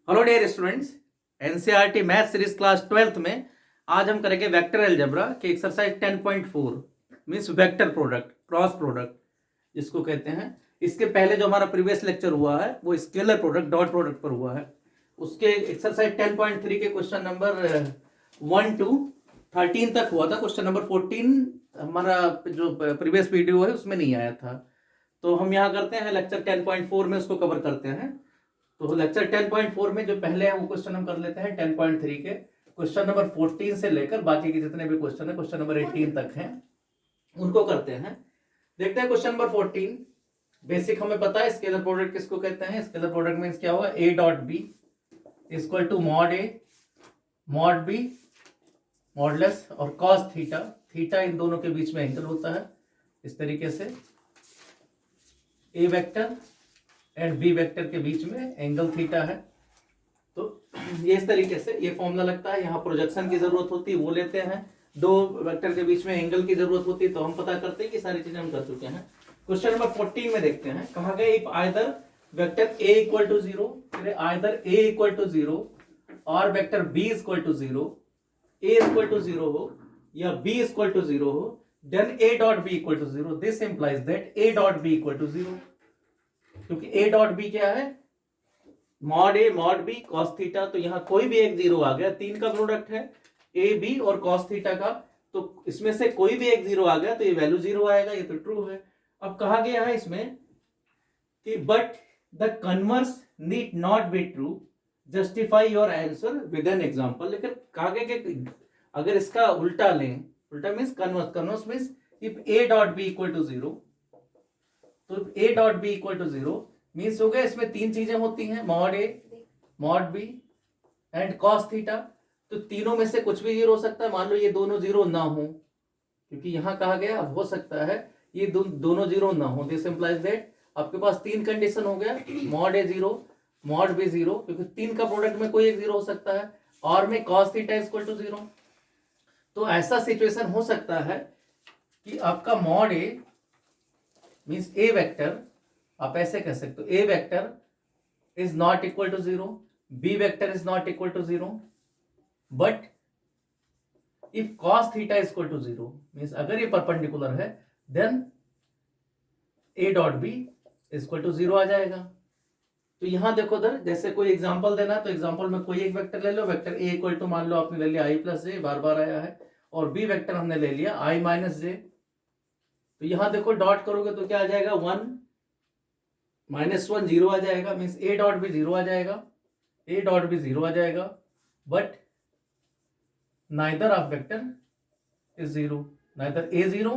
Hello dear students, NCERT math series class 12th में आज हम करेंगे वेक्टर अलजेब्रा के exercise 10.4 means vector product, cross product जिसको कहते हैं। इसके पहले जो हमारा प्रीवियस लेक्चर हुआ है वो स्केलर प्रोडक्ट, डॉट प्रोडक्ट पर हुआ है। उसके एक्सरसाइज 10.3 के क्वेश्चन नंबर 1 to 13 तक हुआ था। क्वेश्चन नंबर 14 हमारा जो प्रीवियस वीडियो है उसमें नहीं आया था, तो हम यहाँ करते हैं लेक्चर 10.4 में उसको कवर करते हैं। तो लेक्चर 10.4 में जो पहले है वो क्वेश्चन हम कर लेते हैं 10.3 के। क्वेश्चन नंबर 14 से लेकर बाकी के जितने भी क्वेश्चन है क्वेश्चन नंबर 18 तक हैं उनको करते हैं। देखते हैं क्वेश्चन नंबर 14। बेसिक हमें पता है स्केलर प्रोडक्ट किसको कहते हैं। स्केलर प्रोडक्ट मींस क्या होगा, A dot B equal to mod A mod B modulus और कॉस थीटा। थीटा इन दोनों के बीच में एंगल होता है। इस तरीके से ए वेक्टर एंड बी वेक्टर के बीच में एंगल थीटा है। तो ये इस तरीके से ये फॉर्मूला लगता है। यहाँ प्रोजेक्शन की जरूरत होती है वो लेते हैं, दो वेक्टर के बीच में एंगल की जरूरत होती है तो हम पता करते हैं कि सारी चीजें हम कर चुके हैं। क्वेश्चन नंबर 14 में देखते हैं, कहा गया if either vector A equal to 0, either A equal to 0 और vector B equal to 0, A equal to 0 हो या बी इक्वल टू 0 हो, then A dot B equal to 0। This implies that A dot B equal to 0, क्योंकि A dot B क्या है, mod A mod B cos theta. तो यहां कोई भी एक जीरो आ गया, तीन का प्रोडक्ट है ए बी और कॉस थीटा का, तो इसमें से कोई भी एक जीरो आ गया तो ये वैल्यू जीरो आएगा, ये तो ट्रू है। अब कहा गया है इसमें कि but the converse need not be true, justify your answer with an example. लेकिन कहा गया कि अगर इसका उल्टा लें, उल्टा means converse, converse means if A dot B equal to 0, तो A dot B equal to 0 means हो गया इसमें तीन चीजें होती हैं, mod A mod B and cos theta. तो तीनों में से कुछ भी जीरो हो सकता है। मान लो ये दोनों जीरो ना हो, क्योंकि यहां कहा गया अब हो सकता है ये दोनों जीरो ना हो। दिस इंप्लाइज दैट आपके पास तीन कंडीशन हो गया, मॉड ए जीरो मॉड बी जीरो, क्योंकि तीन का प्रोडक्ट में कोई एक जीरो हो सकता है, और में कॉस थीटा इक्वल टू 0। तो ऐसा सिचुएशन हो सकता है कि आपका mod A means A vector, आप ऐसे कह सकते हो A vector is not equal to 0, B vector is not equal to 0, but if cos theta is equal to 0 means अगर ये परपेंडिकुलर है then A dot B is equal to 0 आ जाएगा। तो यहां देखो इधर, जैसे कोई एग्जांपल देना तो एग्जांपल में कोई एक वेक्टर ले लो। वेक्टर ए इक्वल टू मान लो आपने ले लिया आई प्लस जे, बार बार आया है, और बी वेक्टर हमने ले लिया आई माइनस जे। तो यहां देखो डॉट करोगे तो क्या आ जाएगा, 1 -1 0 आ जाएगा, मीन्स ए डॉट भी 0 आ जाएगा, ए डॉट भी 0 आ जाएगा, but neither of vector is 0, neither A 0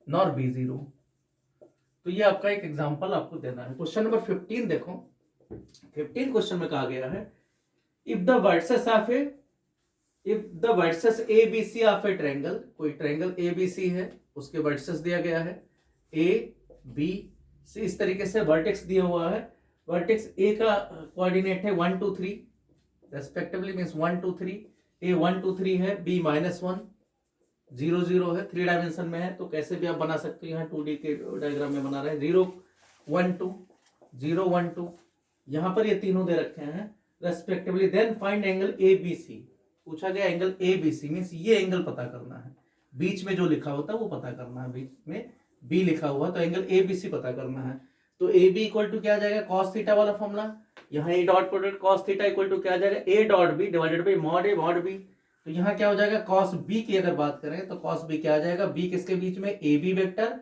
nor be 0। तो ये आपका एक एग्जांपल आपको देना है। क्वेश्चन नंबर 15 देखो। 15 क्वेश्चन में कहा गया है if the vertices of A ABC of A triangle, कोई ट्रायंगल ABC है उसके वर्टिसेस दिया गया है A B C, इस तरीके से वर्टेक्स दिया हुआ है। वर्टेक्स A का कोऑर्डिनेट है 1 2 3 रेस्पेक्टिवली, मींस 1 2 3, A 1 2 3 है, B -1 0 0 है, 3 डायमेंशन में है, तो कैसे भी आप बना सकते हो। यहाँ 2D के डायग्राम में बना रहे हैं, 0 1 2 0 1 2, यहाँ पर ये तीनों दे रखे हैं respectively. Then find angle ABC, पूछा गया एंगल ABC मीन्स ये एंगल पता करना है, बीच में जो लिखा होता है वो पता करना है। बीच में B लिखा हुआ तो एंगल ABC पता करना है। तो AB इक्वल टू क्या आ जाएगा, cos थीटा वाला फॉर्मूला। यहाँ A dot product cos theta equal to क्या आ जाएगा, A dot B divided by mod A mod B। तो यहाँ क्या हो जाएगा, cos B की अगर बात करें तो cos B क्या आ जाएगा, B किसके बीच में, AB वेक्टर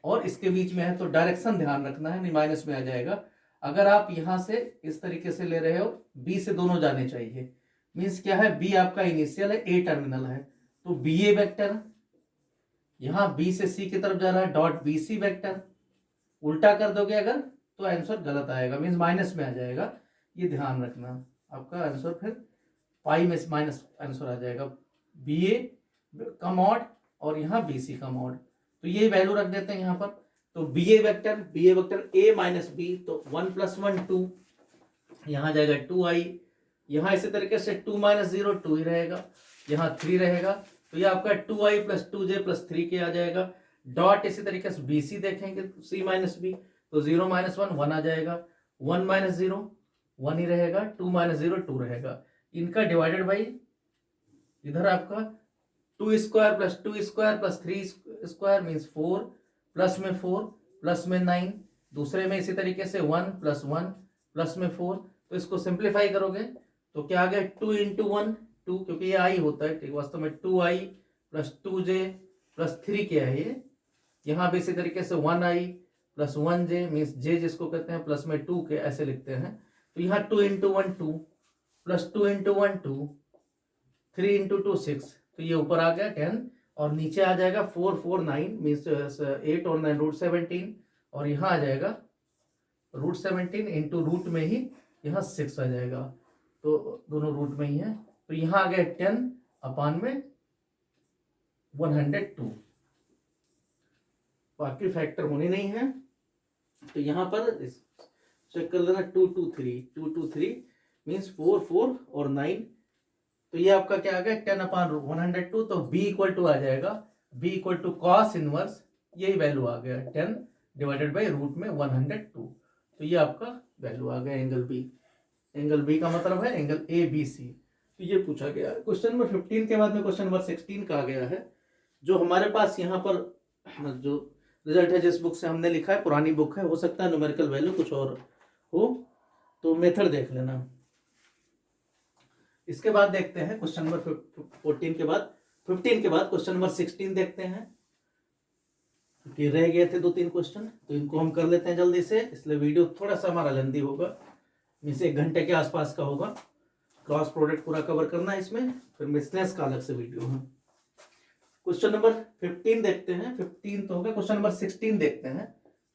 और इसके बीच में है, तो डायरेक्शन ध्यान रखना है, नहीं माइनस में आ जाएगा। अगर आप यहाँ से इस तरीके से ले रहे हो, B से दोनों जाने चाहिए, मीन्स क्या है, B आपका इनिशियल है, A टर्मिनल है, तो BA वेक्टर यहां B से C की तरफ जा रहा है, डॉट BC वेक्टर। उल्टा कर दोगे अगर तो आंसर गलत आएगा, मीन्स माइनस में आ जाएगा, ये ध्यान रखना। आपका आंसर फिर पाई में माइनस आंसर आ जाएगा, BA का मॉड और यहाँ BC का मॉड। तो ये वैल्यू रख देते हैं यहाँ पर। तो BA vector A minus B, तो 1 + 1 2, यहाँ जाएगा 2i, यहाँ इसी तरीके से 2 - 0 2 ही रहेगा, यहाँ 3 रहेगा, तो ये आपका 2i + 2j + 3k आ जाएगा। डॉट इसी तरीके से BC देखेंगे C - B, तो 0 - 1 1 आ जाएगा, 1 - 0 1 ही रहेगा, 2 माइनस 0 2 रहेगा, इनका डिवाइडेड बाई इधर आपका 2 square plus 2 square plus 3 square means 4, plus में 4 प्लस में 9, दूसरे में इसी तरीके से 1 प्लस 1 प्लस में 4, तो इसको सिंप्लीफाई करोगे तो क्या आ गया 2 इंटू 1 2, क्योंकि ये आई होता है ठीक, वास्तव में 2i plus 2j plus 3k है ये, यहाँ भी इसी तरीके से 1i plus 1j means j जिसको कहते हैं प्लस में 2k ऐसे लिखते हैं, तो यहाँ 2 इंटू 1 2 प्लस 2 इंटू 1 2, 3 इंटू 2 6, तो ये ऊपर आ गया 10 और नीचे आ जाएगा 4 4 9 मीन्स 8 और 9 रूट 17, और यहाँ आ जाएगा रूट 17 इंटू रूट में ही यहाँ 6 आ जाएगा, तो दोनों रूट में ही है, तो यहाँ आ गया 10 अपान में 102, बाकी फैक्टर होने नहीं है, तो यहाँ पर चेक कर लेना 2 2 3 मीन्स 4 4 और 9, तो ये आपका क्या आ गया 10 अपान 102, तो b इक्वल टू आ जाएगा b equal to cos inverse, यही वैल्यू आ गया 10 डिवाइडेड बाई रूट में 102, तो ये आपका वैल्यू आ गया एंगल b। एंगल b का मतलब है एंगल ABC, तो ये पूछा गया है। क्वेश्चन नंबर 15 के बाद में क्वेश्चन नंबर 16 कहा गया है, जो हमारे पास यहाँ पर जो रिजल्ट है जिस बुक से हमने लिखा है पुरानी बुक है, हो सकता है न्यूमेरिकल वैल्यू कुछ और हो, तो मेथड देख लेना। इसके बाद देखते हैं क्वेश्चन नंबर 15 के बाद क्वेश्चन नंबर 16 देखते हैं, क्योंकि रह गए थे 2-3 क्वेश्चन, तो इनको हम कर लेते हैं जल्दी से, इसलिए वीडियो थोड़ा सा हमारा लेंदी होगा, मीन्स 1 घंटे के आसपास का होगा, क्रॉस प्रोडक्ट पूरा कवर करना है इसमें, फिर मिसलेस का अलग से वीडियो है। क्वेश्चन नंबर 15 देखते हैं, 15 तो होगा, क्वेश्चन नंबर 16 देखते हैं।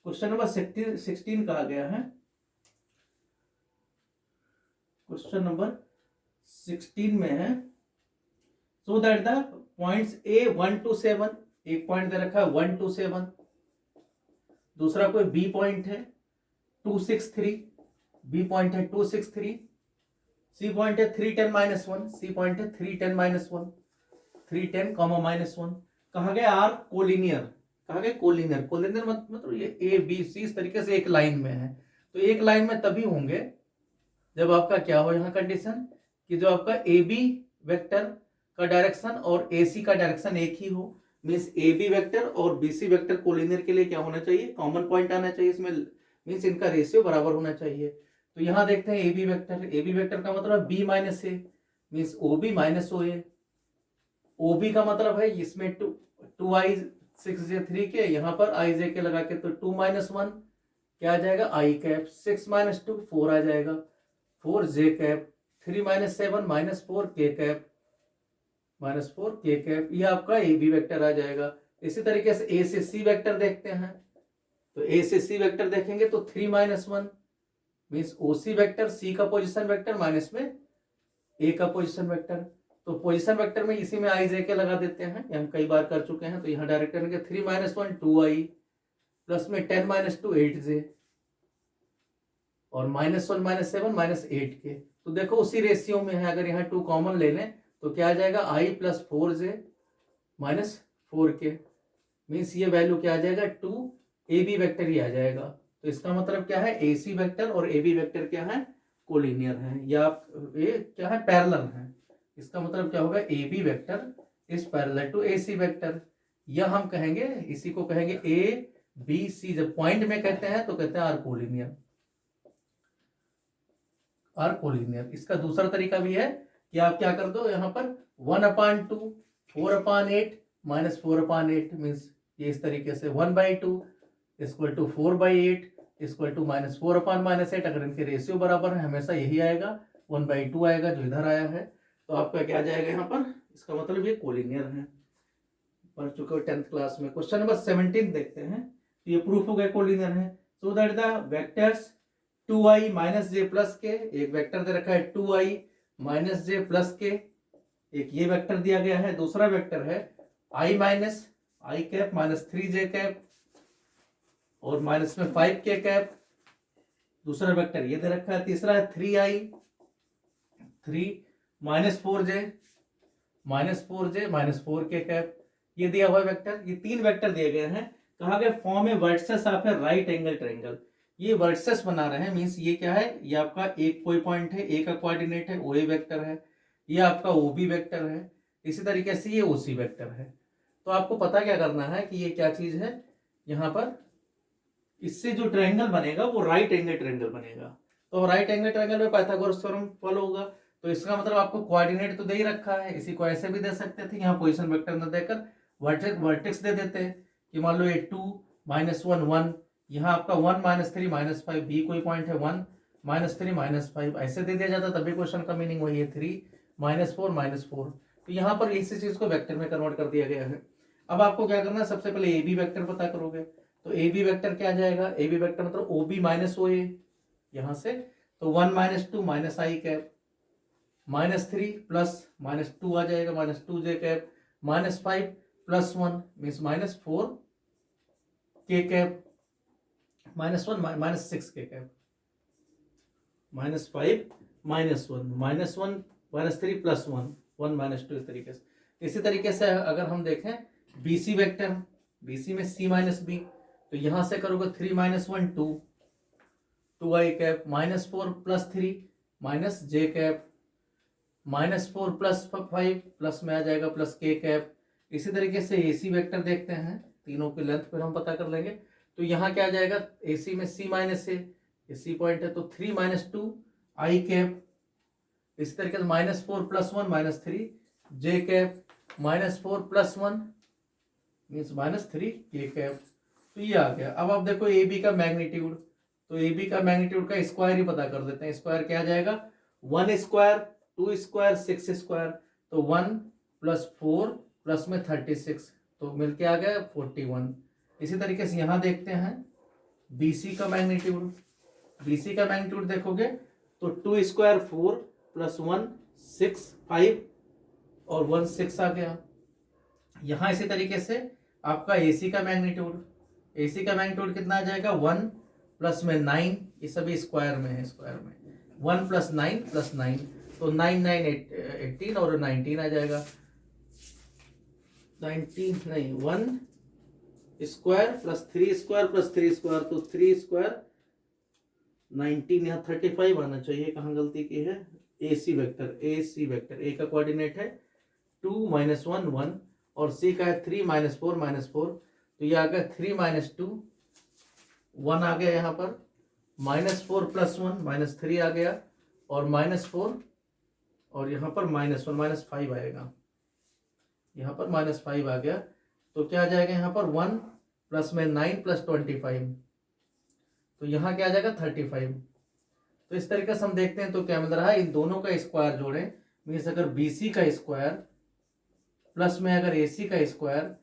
क्वेश्चन नंबर 16 कहा गया है, क्वेश्चन नंबर 16 में है, so that the points A 1 to 7, एक पॉइंट दे रखा है 1 to 7, दूसरा कोई B पॉइंट है 2 6 3, B पॉइंट है 2 6 3, C पॉइंट है 3 10 -1, C पॉइंट है 3 10 -1, 3 10 -1, कहा गया आर कोलिनियर, कहा गया कोलिनियर, कोलिनियर मतलब ये A B C इस तरीके से एक लाइन में है, तो एक लाइन में तभी होंगे जब आपका क्या हो यहाँ कंडीशन कि जो आपका ए बी वेक्टर का डायरेक्शन और ए सी का डायरेक्शन एक ही हो, मीन्स ए बी वेक्टर और बी सी वेक्टर कोलिनियर के लिए क्या होना चाहिए, कॉमन पॉइंट आना चाहिए इसमें, मीन्स इनका रेशियो बराबर होना चाहिए। तो यहाँ देखते हैं ए बी वेक्टर का मतलब बी माइनस ए means O B minus O ए, ओ बी का मतलब है इसमें 2i 6j 3k, यहाँ पर i j के लगा के तो 2 -1 क्या आ जाएगा i कैप, 6 - 2 4 आ जाएगा, 4j cap, 3 - 7 -4k cap, -4k cap, ये आपका ए बी वेक्टर आ जाएगा। इसी तरीके से ए से सी वेक्टर देखते हैं, तो ए से सी वेक्टर देखेंगे तो 3 - 1 मीन्स ओ सी वेक्टर, सी का पोजिशन वेक्टर माइनस में ए का पोजिशन वेक्टर, तो पोजिशन वेक्टर में इसी में आई जे के लगा देते हैं, हम कई बार कर चुके हैं, तो यहाँ डायरेक्ट करेंगे 3 - 1 2i प्लस में 10 - 2 8j और -1 - 7 -8k, तो देखो उसी रेशियो में है, अगर यहाँ 2 कॉमन ले लें तो क्या आ जाएगा i + 4j -4k, मीन्स ये वैल्यू क्या आ जाएगा 2 ए बी वेक्टर ही आ जाएगा। तो इसका मतलब क्या है ए सी वेक्टर और ए बी वेक्टर क्या है कोलिनियर है, या ये क्या है पैरेलल है, इसका मतलब क्या होगा A B vector is parallel to A C vector, या हम कहेंगे इसी को कहेंगे ए बी सी, जब पॉइंट में कहते हैं तो कहते हैं आर कोलिनियर, आर कोलिनियर। इसका दूसरा तरीका भी है कि आप क्या कर दो यहाँ पर 1/2 4/8 -4/8 मीन्स ये इस तरीके से 1/2 = 4/8 = -4/-8, अगर इनके रेशियो बराबर है हमेशा यही आएगा, 1/2 आएगा जो इधर आया है, तो आपका क्या आ जाएगा यहाँ पर, इसका मतलब ये कोलिनियर है, पढ़ चुके हो 10th क्लास में। क्वेश्चन नंबर 17 देखते हैं, तो ये प्रूफ हो गया कोलिनियर है, so that the vectors 2i - j + k, एक वेक्टर दे रखा है 2i - j + k, एक ये वेक्टर दिया गया है, दूसरा वेक्टर है i - i cap -3j cap और माइनस में 5k कैप, दूसरा वेक्टर ये दे रखा है, तीसरा है 3i 3 -4j -4k कैप, ये दिया हुआ वेक्टर, ये 3 वेक्टर दिए गए हैं, कहा गया form A vertices of A right angle triangle, ये वर्टिसेस बना रहे हैं, मीन्स ये क्या है, ये आपका एक कोई पॉइंट है, ए का कोऑर्डिनेट है, ओ ए वेक्टर है, ये आपका ओ बी वेक्टर है, इसी तरीके से ये ओ सी वेक्टर है। तो आपको पता क्या करना है कि ये क्या चीज है, यहाँ पर इससे जो ट्रायंगल बनेगा वो राइट एंगल ट्रायंगल बनेगा। तो राइट एंगल ट्रायंगल में पाइथागोरस थ्योरम फॉलो होगा। तो इसका मतलब आपको कोऑर्डिनेट तो दे ही रखा है, इसी को ऐसे भी दे सकते थे, यहाँ पोजीशन वेक्टर न देकर वर्टेक्स दे देते हैं कि मान लो ये 2 -1 1, यहाँ आपका 1 -3 -5, बी कोई पॉइंट है 1 -3 -5, ऐसे दे दिया जाता तभी क्वेश्चन का मीनिंग वही है 3 -4 -4। तो यहाँ पर इसी चीज को वेक्टर में कन्वर्ट कर दिया गया है। अब आपको क्या करना है, सबसे पहले ए बी वेक्टर पता करोगे। तो ए बी वेक्टर क्या आ जाएगा, ए बी वेक्टर मतलब ओ बी माइनस ओ ए, यहां से तो 1 -2 -i कैप, -3 प्लस -2 आ जाएगा -2 j cap, -5 + 1 means -4 k cap, -1 -6 k cap, -5 -1 -3 + 1 1 -2, इस तरीके से। इसी तरीके से अगर हम देखें BC वेक्टर, BC में C - B, तो यहां से करोगे 3 -1 2 2i cap, -4 + 3 -j cap, -4 + 5 plus में आ जाएगा +k कैप। इसी तरीके से AC वेक्टर देखते हैं, तीनों की लेंथ फिर हम पता कर लेंगे। तो यहाँ क्या आ जाएगा, AC में C - A, C पॉइंट है, तो 3 -2 i कैप, इसी तरीके से -4 + 1 -3 j cap, -4 + 1 means -3 k cap. तो ये आ गया। अब आप देखो ए बी का मैग्नीट्यूड, तो ए बी का मैग्नीट्यूड का स्क्वायर ही पता कर देते हैं। स्क्वायर क्या आ जाएगा, 1 स्क्वायर 2 स्क्वायर 6 स्क्वायर, तो 1 + 4 प्लस में 36, तो मिलके आ गया 41। इसी तरीके से यहाँ देखते हैं BC का मैग्नीट्यूड, BC का मैग्नीट्यूड देखोगे तो 2 स्क्वायर 4 + 1 6 5 और 1 6 आ गया। यहाँ इसी तरीके से आपका AC का मैग्नीट्यूड, AC का मैग्नीट्यूड कितना आ जाएगा, 1 प्लस में 9, ये सभी स्क्वायर में है, स्क्वायर में 1 + 9 + 9, तो 9 9 18 और 19 आ जाएगा। 19 नहीं 1 स्क्वायर + 3 स्क्वायर + 3 स्क्वायर, तो 3 स्क्वायर 19, यहाँ 35 आना चाहिए, कहाँ गलती की है। AC vector, AC vector A का कोऑर्डिनेट है 2 -1 1 और C का है 3 -4 -4, तो ये आ गया 3 -2 1 आ गया, यहाँ पर -4 + 1 -3 आ गया, और -4 और यहाँ पर -1 -5 आएगा, यहाँ पर -5 आ गया। तो क्या आ जाएगा यहाँ पर 1 प्लस में 9 + 25, तो यहाँ क्या आ जाएगा 35। तो इस तरीके से हम देखते हैं तो क्या मिल रहा है, इन दोनों का स्क्वायर जोड़ें, मीन्स अगर BC का स्क्वायर प्लस में अगर AC का स्क्वायर,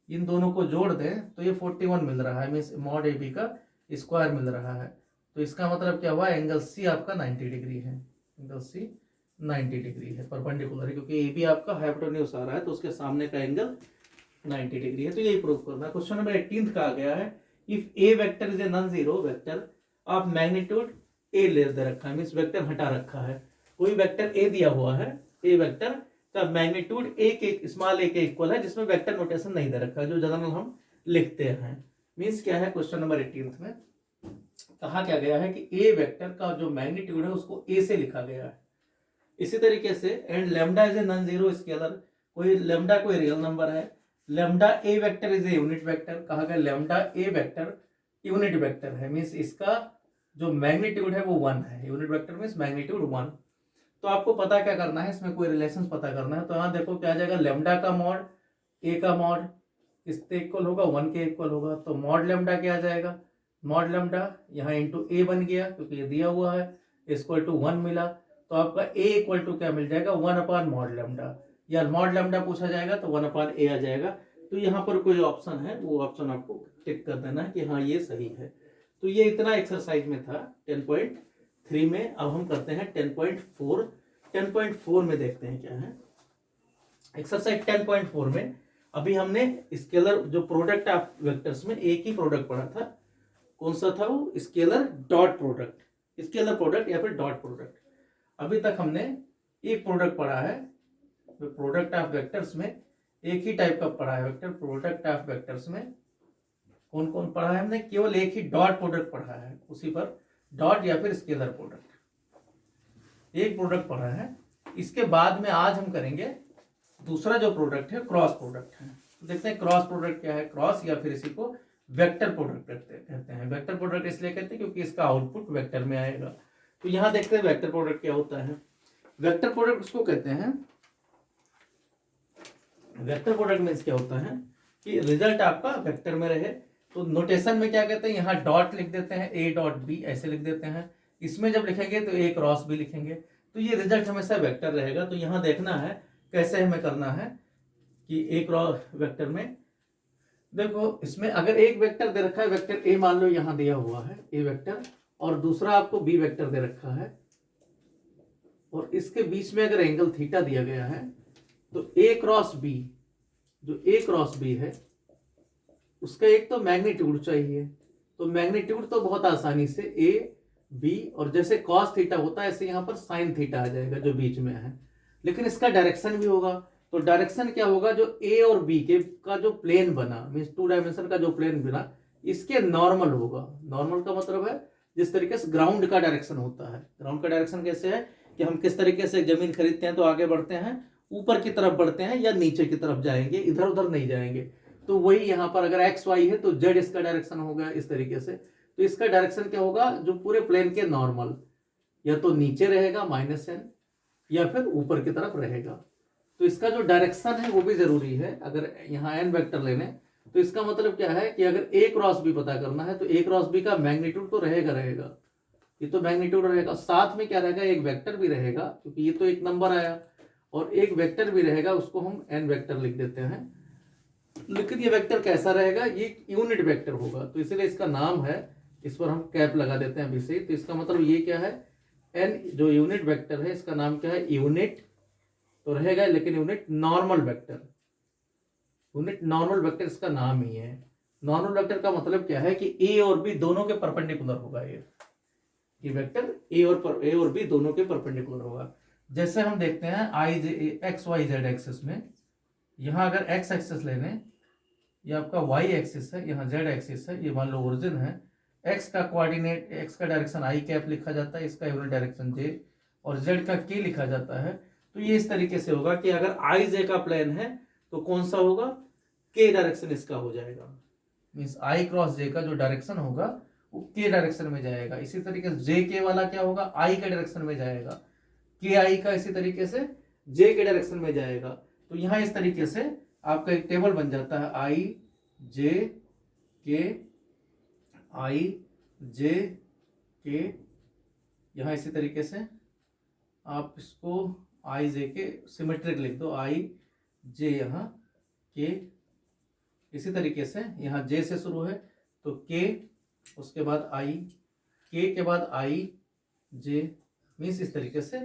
इन दोनों को जोड़ दें तो ये 41 मिल रहा है, मीन्स मॉड AB का स्क्वायर मिल रहा है। तो इसका मतलब क्या हुआ, एंगल C आपका 90 डिग्री है, एंगल C 90 डिग्री है, परपेंडिकुलर है, क्योंकि AB आपका हाइपोटेन्यूज आ रहा है तो उसके सामने का एंगल 90 डिग्री है। तो यही प्रूव करना है। क्वेश्चन नंबर 18 का आ गया है, if A vector is a non zero vector of magnitude A ले दे रखा है, मीन्स वेक्टर हटा रखा है, कोई वेक्टर A दिया हुआ है, A वेक्टर का मैग्नीट्यूड A के स्मॉल a के इक्वल है, जिसमें वेक्टर नोटेशन नहीं दे रखा है, जो जनरल हम लिखते हैं। मीन्स क्या है, क्वेश्चन नंबर 18 में कहा क्या गया है कि A वेक्टर का जो मैग्नीट्यूड है उसको A से लिखा गया है। इसी तरीके से and lambda is a non zero scalar, कोई लैम्डा कोई रियल नंबर है, lambda A vector is a unit vector, कहा गया lambda A vector unit vector है, मीन्स इसका जो मैग्नीट्यूड है वो 1 है, यूनिट वेक्टर मीन्स मैग्नीट्यूड 1। तो आपको पता क्या करना है, इसमें कोई रिलेशन पता करना है। तो यहाँ देखो क्या आ जाएगा, लैम्डा का मॉड A का मॉड इसके इक्वल होगा 1 के इक्वल होगा, तो मॉड लैम्डा क्या आ जाएगा, मॉड लैम्डा यहाँ इंटू A बन गया, क्योंकि ये दिया हुआ है, इक्वल टू 1 मिला, तो आपका A इक्वल टू क्या मिल जाएगा, 1/मॉड लैम्डा, या मॉड लैम्डा पूछा जाएगा तो 1/A आ जाएगा। तो यहाँ पर कोई ऑप्शन है, वो ऑप्शन आपको टिक कर देना है कि हाँ ये सही है। तो ये इतना एक्सरसाइज में था 10.3 में। अब हम करते हैं 10.4। 10.4 में देखते हैं क्या है एक्सरसाइज। 10.4 में अभी हमने स्केलर जो प्रोडक्ट ऑफ वेक्टर्स में एक ही प्रोडक्ट पढ़ा था, कौन सा था वो, scaler dot product, scalar product या फिर डॉट प्रोडक्ट। अभी तक हमने एक प्रोडक्ट पढ़ा है, प्रोडक्ट ऑफ वेक्टर्स में एक ही टाइप का पढ़ा है, वेक्टर प्रोडक्ट ऑफ वेक्टर्स में कौन कौन पढ़ा है हमने? केवल एक ही डॉट प्रोडक्ट पढ़ा है, उसी पर डॉट या फिर स्केलर प्रोडक्ट, एक प्रोडक्ट पढ़ा है। इसके बाद में आज हम करेंगे दूसरा जो प्रोडक्ट है, क्रॉस प्रोडक्ट है। तो देखते हैं क्रॉस प्रोडक्ट क्या है। क्रॉस या फिर इसी को वेक्टर प्रोडक्ट कहते हैं। वेक्टर प्रोडक्ट इसलिए कहते हैं क्योंकि इसका आउटपुट वेक्टर में आएगा। तो यहां देखते हैं वेक्टर प्रोडक्ट क्या होता है। वेक्टर प्रोडक्ट उसको कहते हैं, वेक्टर प्रोडक्ट मीन्स क्या होता है कि रिजल्ट आपका वेक्टर में रहे। तो नोटेशन में क्या कहते हैं, यहाँ डॉट लिख देते हैं, ए डॉट बी ऐसे लिख देते हैं। इसमें जब लिखेंगे तो ए क्रॉस बी लिखेंगे, तो ये रिजल्ट हमेशा वेक्टर रहेगा। तो यहाँ देखना है कैसे हमें करना है कि ए क्रॉस वेक्टर में देखो, इसमें अगर एक वेक्टर दे रखा है, वेक्टर ए मान लो यहाँ दिया हुआ है ए वेक्टर, और दूसरा आपको बी वेक्टर दे रखा है, और इसके बीच में अगर एंगल थीटा दिया गया है, तो ए क्रॉस बी, जो ए क्रॉस बी है उसका एक तो मैग्नीट्यूड चाहिए। तो मैग्नीट्यूड तो बहुत आसानी से ए बी, और जैसे कॉस थीटा होता है ऐसे यहाँ पर साइन थीटा आ जाएगा जो बीच में है। लेकिन इसका डायरेक्शन भी होगा। तो डायरेक्शन क्या होगा, जो ए और बी के का जो प्लेन बना, मीन्स 2 डायमेंशन का जो प्लेन बना, इसके नॉर्मल होगा। नॉर्मल का मतलब है जिस तरीके से ग्राउंड का डायरेक्शन होता है। ग्राउंड का डायरेक्शन कैसे है कि हम किस तरीके से जमीन खरीदते हैं तो आगे बढ़ते हैं, ऊपर की तरफ बढ़ते हैं या नीचे की तरफ जाएंगे, इधर उधर नहीं जाएंगे। तो वही यहाँ पर अगर एक्स वाई है तो जेड इसका डायरेक्शन होगा इस तरीके से। तो इसका डायरेक्शन क्या होगा, जो पूरे प्लेन के नॉर्मल या तो नीचे रहेगा -n, या फिर ऊपर की तरफ रहेगा। तो इसका जो डायरेक्शन है वो भी जरूरी है। अगर यहाँ n वेक्टर लेने, तो इसका मतलब क्या है कि अगर a क्रॉस b पता करना है तो a क्रॉस b का मैग्नीट्यूड तो रहेगा, ये तो मैग्नीट्यूड रहेगा। साथ में क्या रहेगा, एक वेक्टर भी रहेगा, क्योंकि ये तो एक नंबर आया, और एक वेक्टर भी रहेगा, उसको हम n वेक्टर लिख देते हैं। लेकिन ये वेक्टर कैसा रहेगा, ये यूनिट वेक्टर होगा, तो इसलिए इसका नाम है, इस पर हम कैप लगा देते हैं अभी से। तो इसका मतलब ये क्या है, n जो यूनिट वेक्टर है इसका नाम क्या है, यूनिट तो रहेगा, लेकिन unit normal vector, unit normal vector इसका नाम ही है। नॉर्मल वेक्टर का मतलब क्या है कि ए और बी दोनों के परपेंडिकुलर होगा। ये वेक्टर ए और बी दोनों के परपेंडिकुलर होगा। जैसे हम देखते हैं आई जे एक्स वाई जेड एक्सिस में, यहाँ अगर एक्स एक्सिस लेने, ये आपका वाई एक्सिस है, यहाँ जेड एक्सिस है, ये मान लो ओरिजिन है। एक्स का कोऑर्डिनेट, एक्स का डायरेक्शन आई कैप लिखा जाता है, इसका यूनिट डायरेक्शन जे, और जेड का के लिखा जाता है। तो ये इस तरीके से होगा कि अगर आई जे का प्लेन है तो कौन सा होगा, के डायरेक्शन इसका हो जाएगा। मीन्स आई क्रॉस जे का जो डायरेक्शन होगा वो के डायरेक्शन में जाएगा। इसी तरीके से जे के वाला क्या होगा, आई के डायरेक्शन में जाएगा। के आई का इसी तरीके से जे के डायरेक्शन में जाएगा। तो यहाँ इस तरीके से आपका एक टेबल बन जाता है, आई जे के, आई जे के। यहाँ इसी तरीके से आप इसको आई जे के सिमेट्रिक लिख दो, आई जे यहाँ के। इसी तरीके से यहाँ जे से शुरू है तो के, उसके बाद आई, के के बाद आई जे, मीन्स इस तरीके से।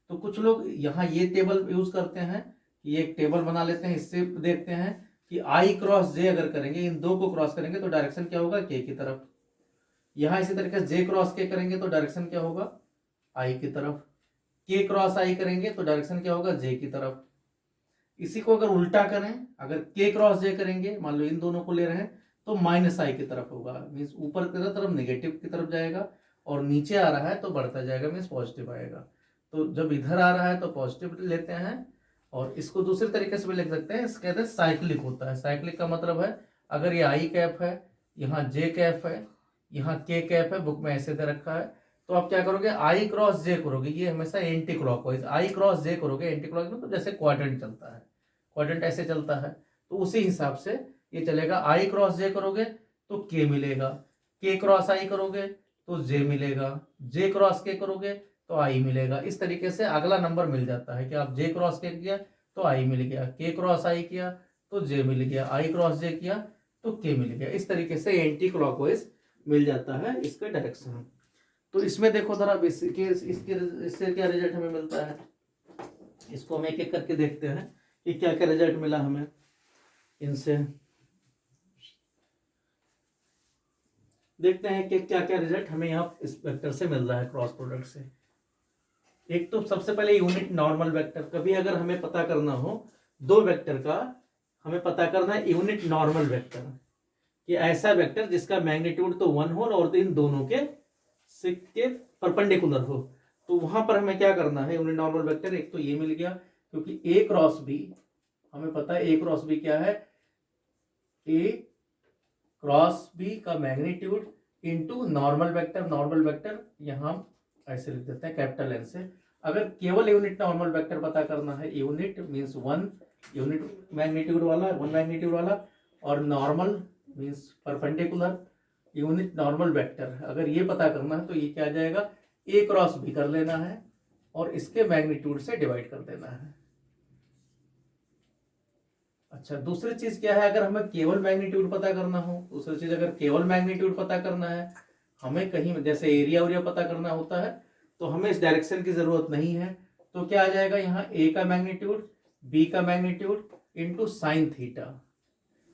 तो कुछ लोग यहाँ ये टेबल यूज करते हैं, ये एक टेबल बना लेते हैं। इससे देखते हैं कि आई क्रॉस जे अगर करेंगे, इन दो को क्रॉस करेंगे तो डायरेक्शन क्या होगा, के की तरफ। यहाँ इसी तरीके से जे क्रॉस के करेंगे तो डायरेक्शन क्या होगा, आई की तरफ। के क्रॉस आई करेंगे तो डायरेक्शन क्या होगा, जे की तरफ। इसी को अगर उल्टा करें, अगर के क्रॉस जे करेंगे, मान लो इन दोनों को ले रहे हैं, तो माइनस आई की तरफ होगा, मीन्स ऊपर की तरफ नेगेटिव की तरफ जाएगा, और नीचे आ रहा है तो बढ़ता जाएगा, मीन्स पॉजिटिव आएगा। तो जब इधर आ रहा है तो पॉजिटिव लेते हैं, और इसको दूसरे तरीके से भी लिख सकते हैं, इसके कहते हैं साइक्लिक होता है। साइक्लिक का मतलब है अगर ये आई कैप है, यहाँ जे कैप है, यहाँ के कैप है, बुक में ऐसे दे रखा है, तो आप क्या करोगे, आई क्रॉस जे करोगे, ये हमेशा एंटी क्लॉकवाइज, आई क्रॉस जे करोगे एंटी क्लॉकवाइज, तो जैसे क्वाड्रेंट चलता है, क्वाड्रेंट ऐसे चलता है, तो उसी हिसाब से ये चलेगा। आई क्रॉस जे करोगे तो के मिलेगा, के क्रॉस आई करोगे तो जे मिलेगा, जे क्रॉस के करोगे तो आई मिलेगा। इस तरीके से अगला नंबर मिल जाता है कि आप जे क्रॉस के किया तो आई मिल गया, के क्रॉस आई किया तो जे मिल गया, आई क्रॉस जे किया तो के मिल गया। इस तरीके से एंटी क्लॉकवाइज मिल जाता है इसका डायरेक्शन। तो इसमें देखो जरा इससे क्या रिजल्ट हमें मिलता है, इसको हम एक एक करके देखते हैं कि क्या क्या रिजल्ट मिला हमें इनसे। देखते हैं कि क्या क्या रिजल्ट हमें यहाँ इस वेक्टर से मिल रहा है, क्रॉस प्रोडक्ट से। एक तो सबसे पहले यूनिट नॉर्मल वेक्टर। कभी अगर हमें पता करना हो दो वेक्टर का, हमें पता करना है यूनिट नॉर्मल वेक्टर। कि ऐसा वेक्टर जिसका मैग्नीट्यूड तो 1 हो और इन दोनों के परपेंडिकुलर हो। तो वहां पर हमें क्या करना है, यूनिट नॉर्मल वेक्टर एक तो ये मिल गया, क्योंकि ए क्रॉस बी हमें पता है, ए क्रॉस बी क्या है, ए क्रॉस बी का magnitude into normal vector. Normal vector यहां ऐसे लिख देते हैं कैपिटल एन से। अगर केवल यूनिट नॉर्मल वेक्टर पता करना है, यूनिट मींस 1 यूनिट मैग्नीट्यूड वाला, 1 मैग्नीट्यूड वाला, और normal means perpendicular unit normal vector, अगर ये पता करना है तो ये क्या आ जाएगा, ए क्रॉस बी कर लेना है और इसके मैग्नीट्यूड से डिवाइड कर देना है। अच्छा, दूसरी चीज क्या है, अगर हमें केवल मैग्नीट्यूड पता करना हो, दूसरी चीज अगर केवल मैग्नीट्यूड पता करना है, हमें कहीं जैसे एरिया उरिया पता करना होता है, तो हमें इस डायरेक्शन की जरूरत नहीं है। तो क्या आ जाएगा यहाँ, ए का मैग्नीट्यूड बी का मैग्नीट्यूड इंटू साइन थीटा।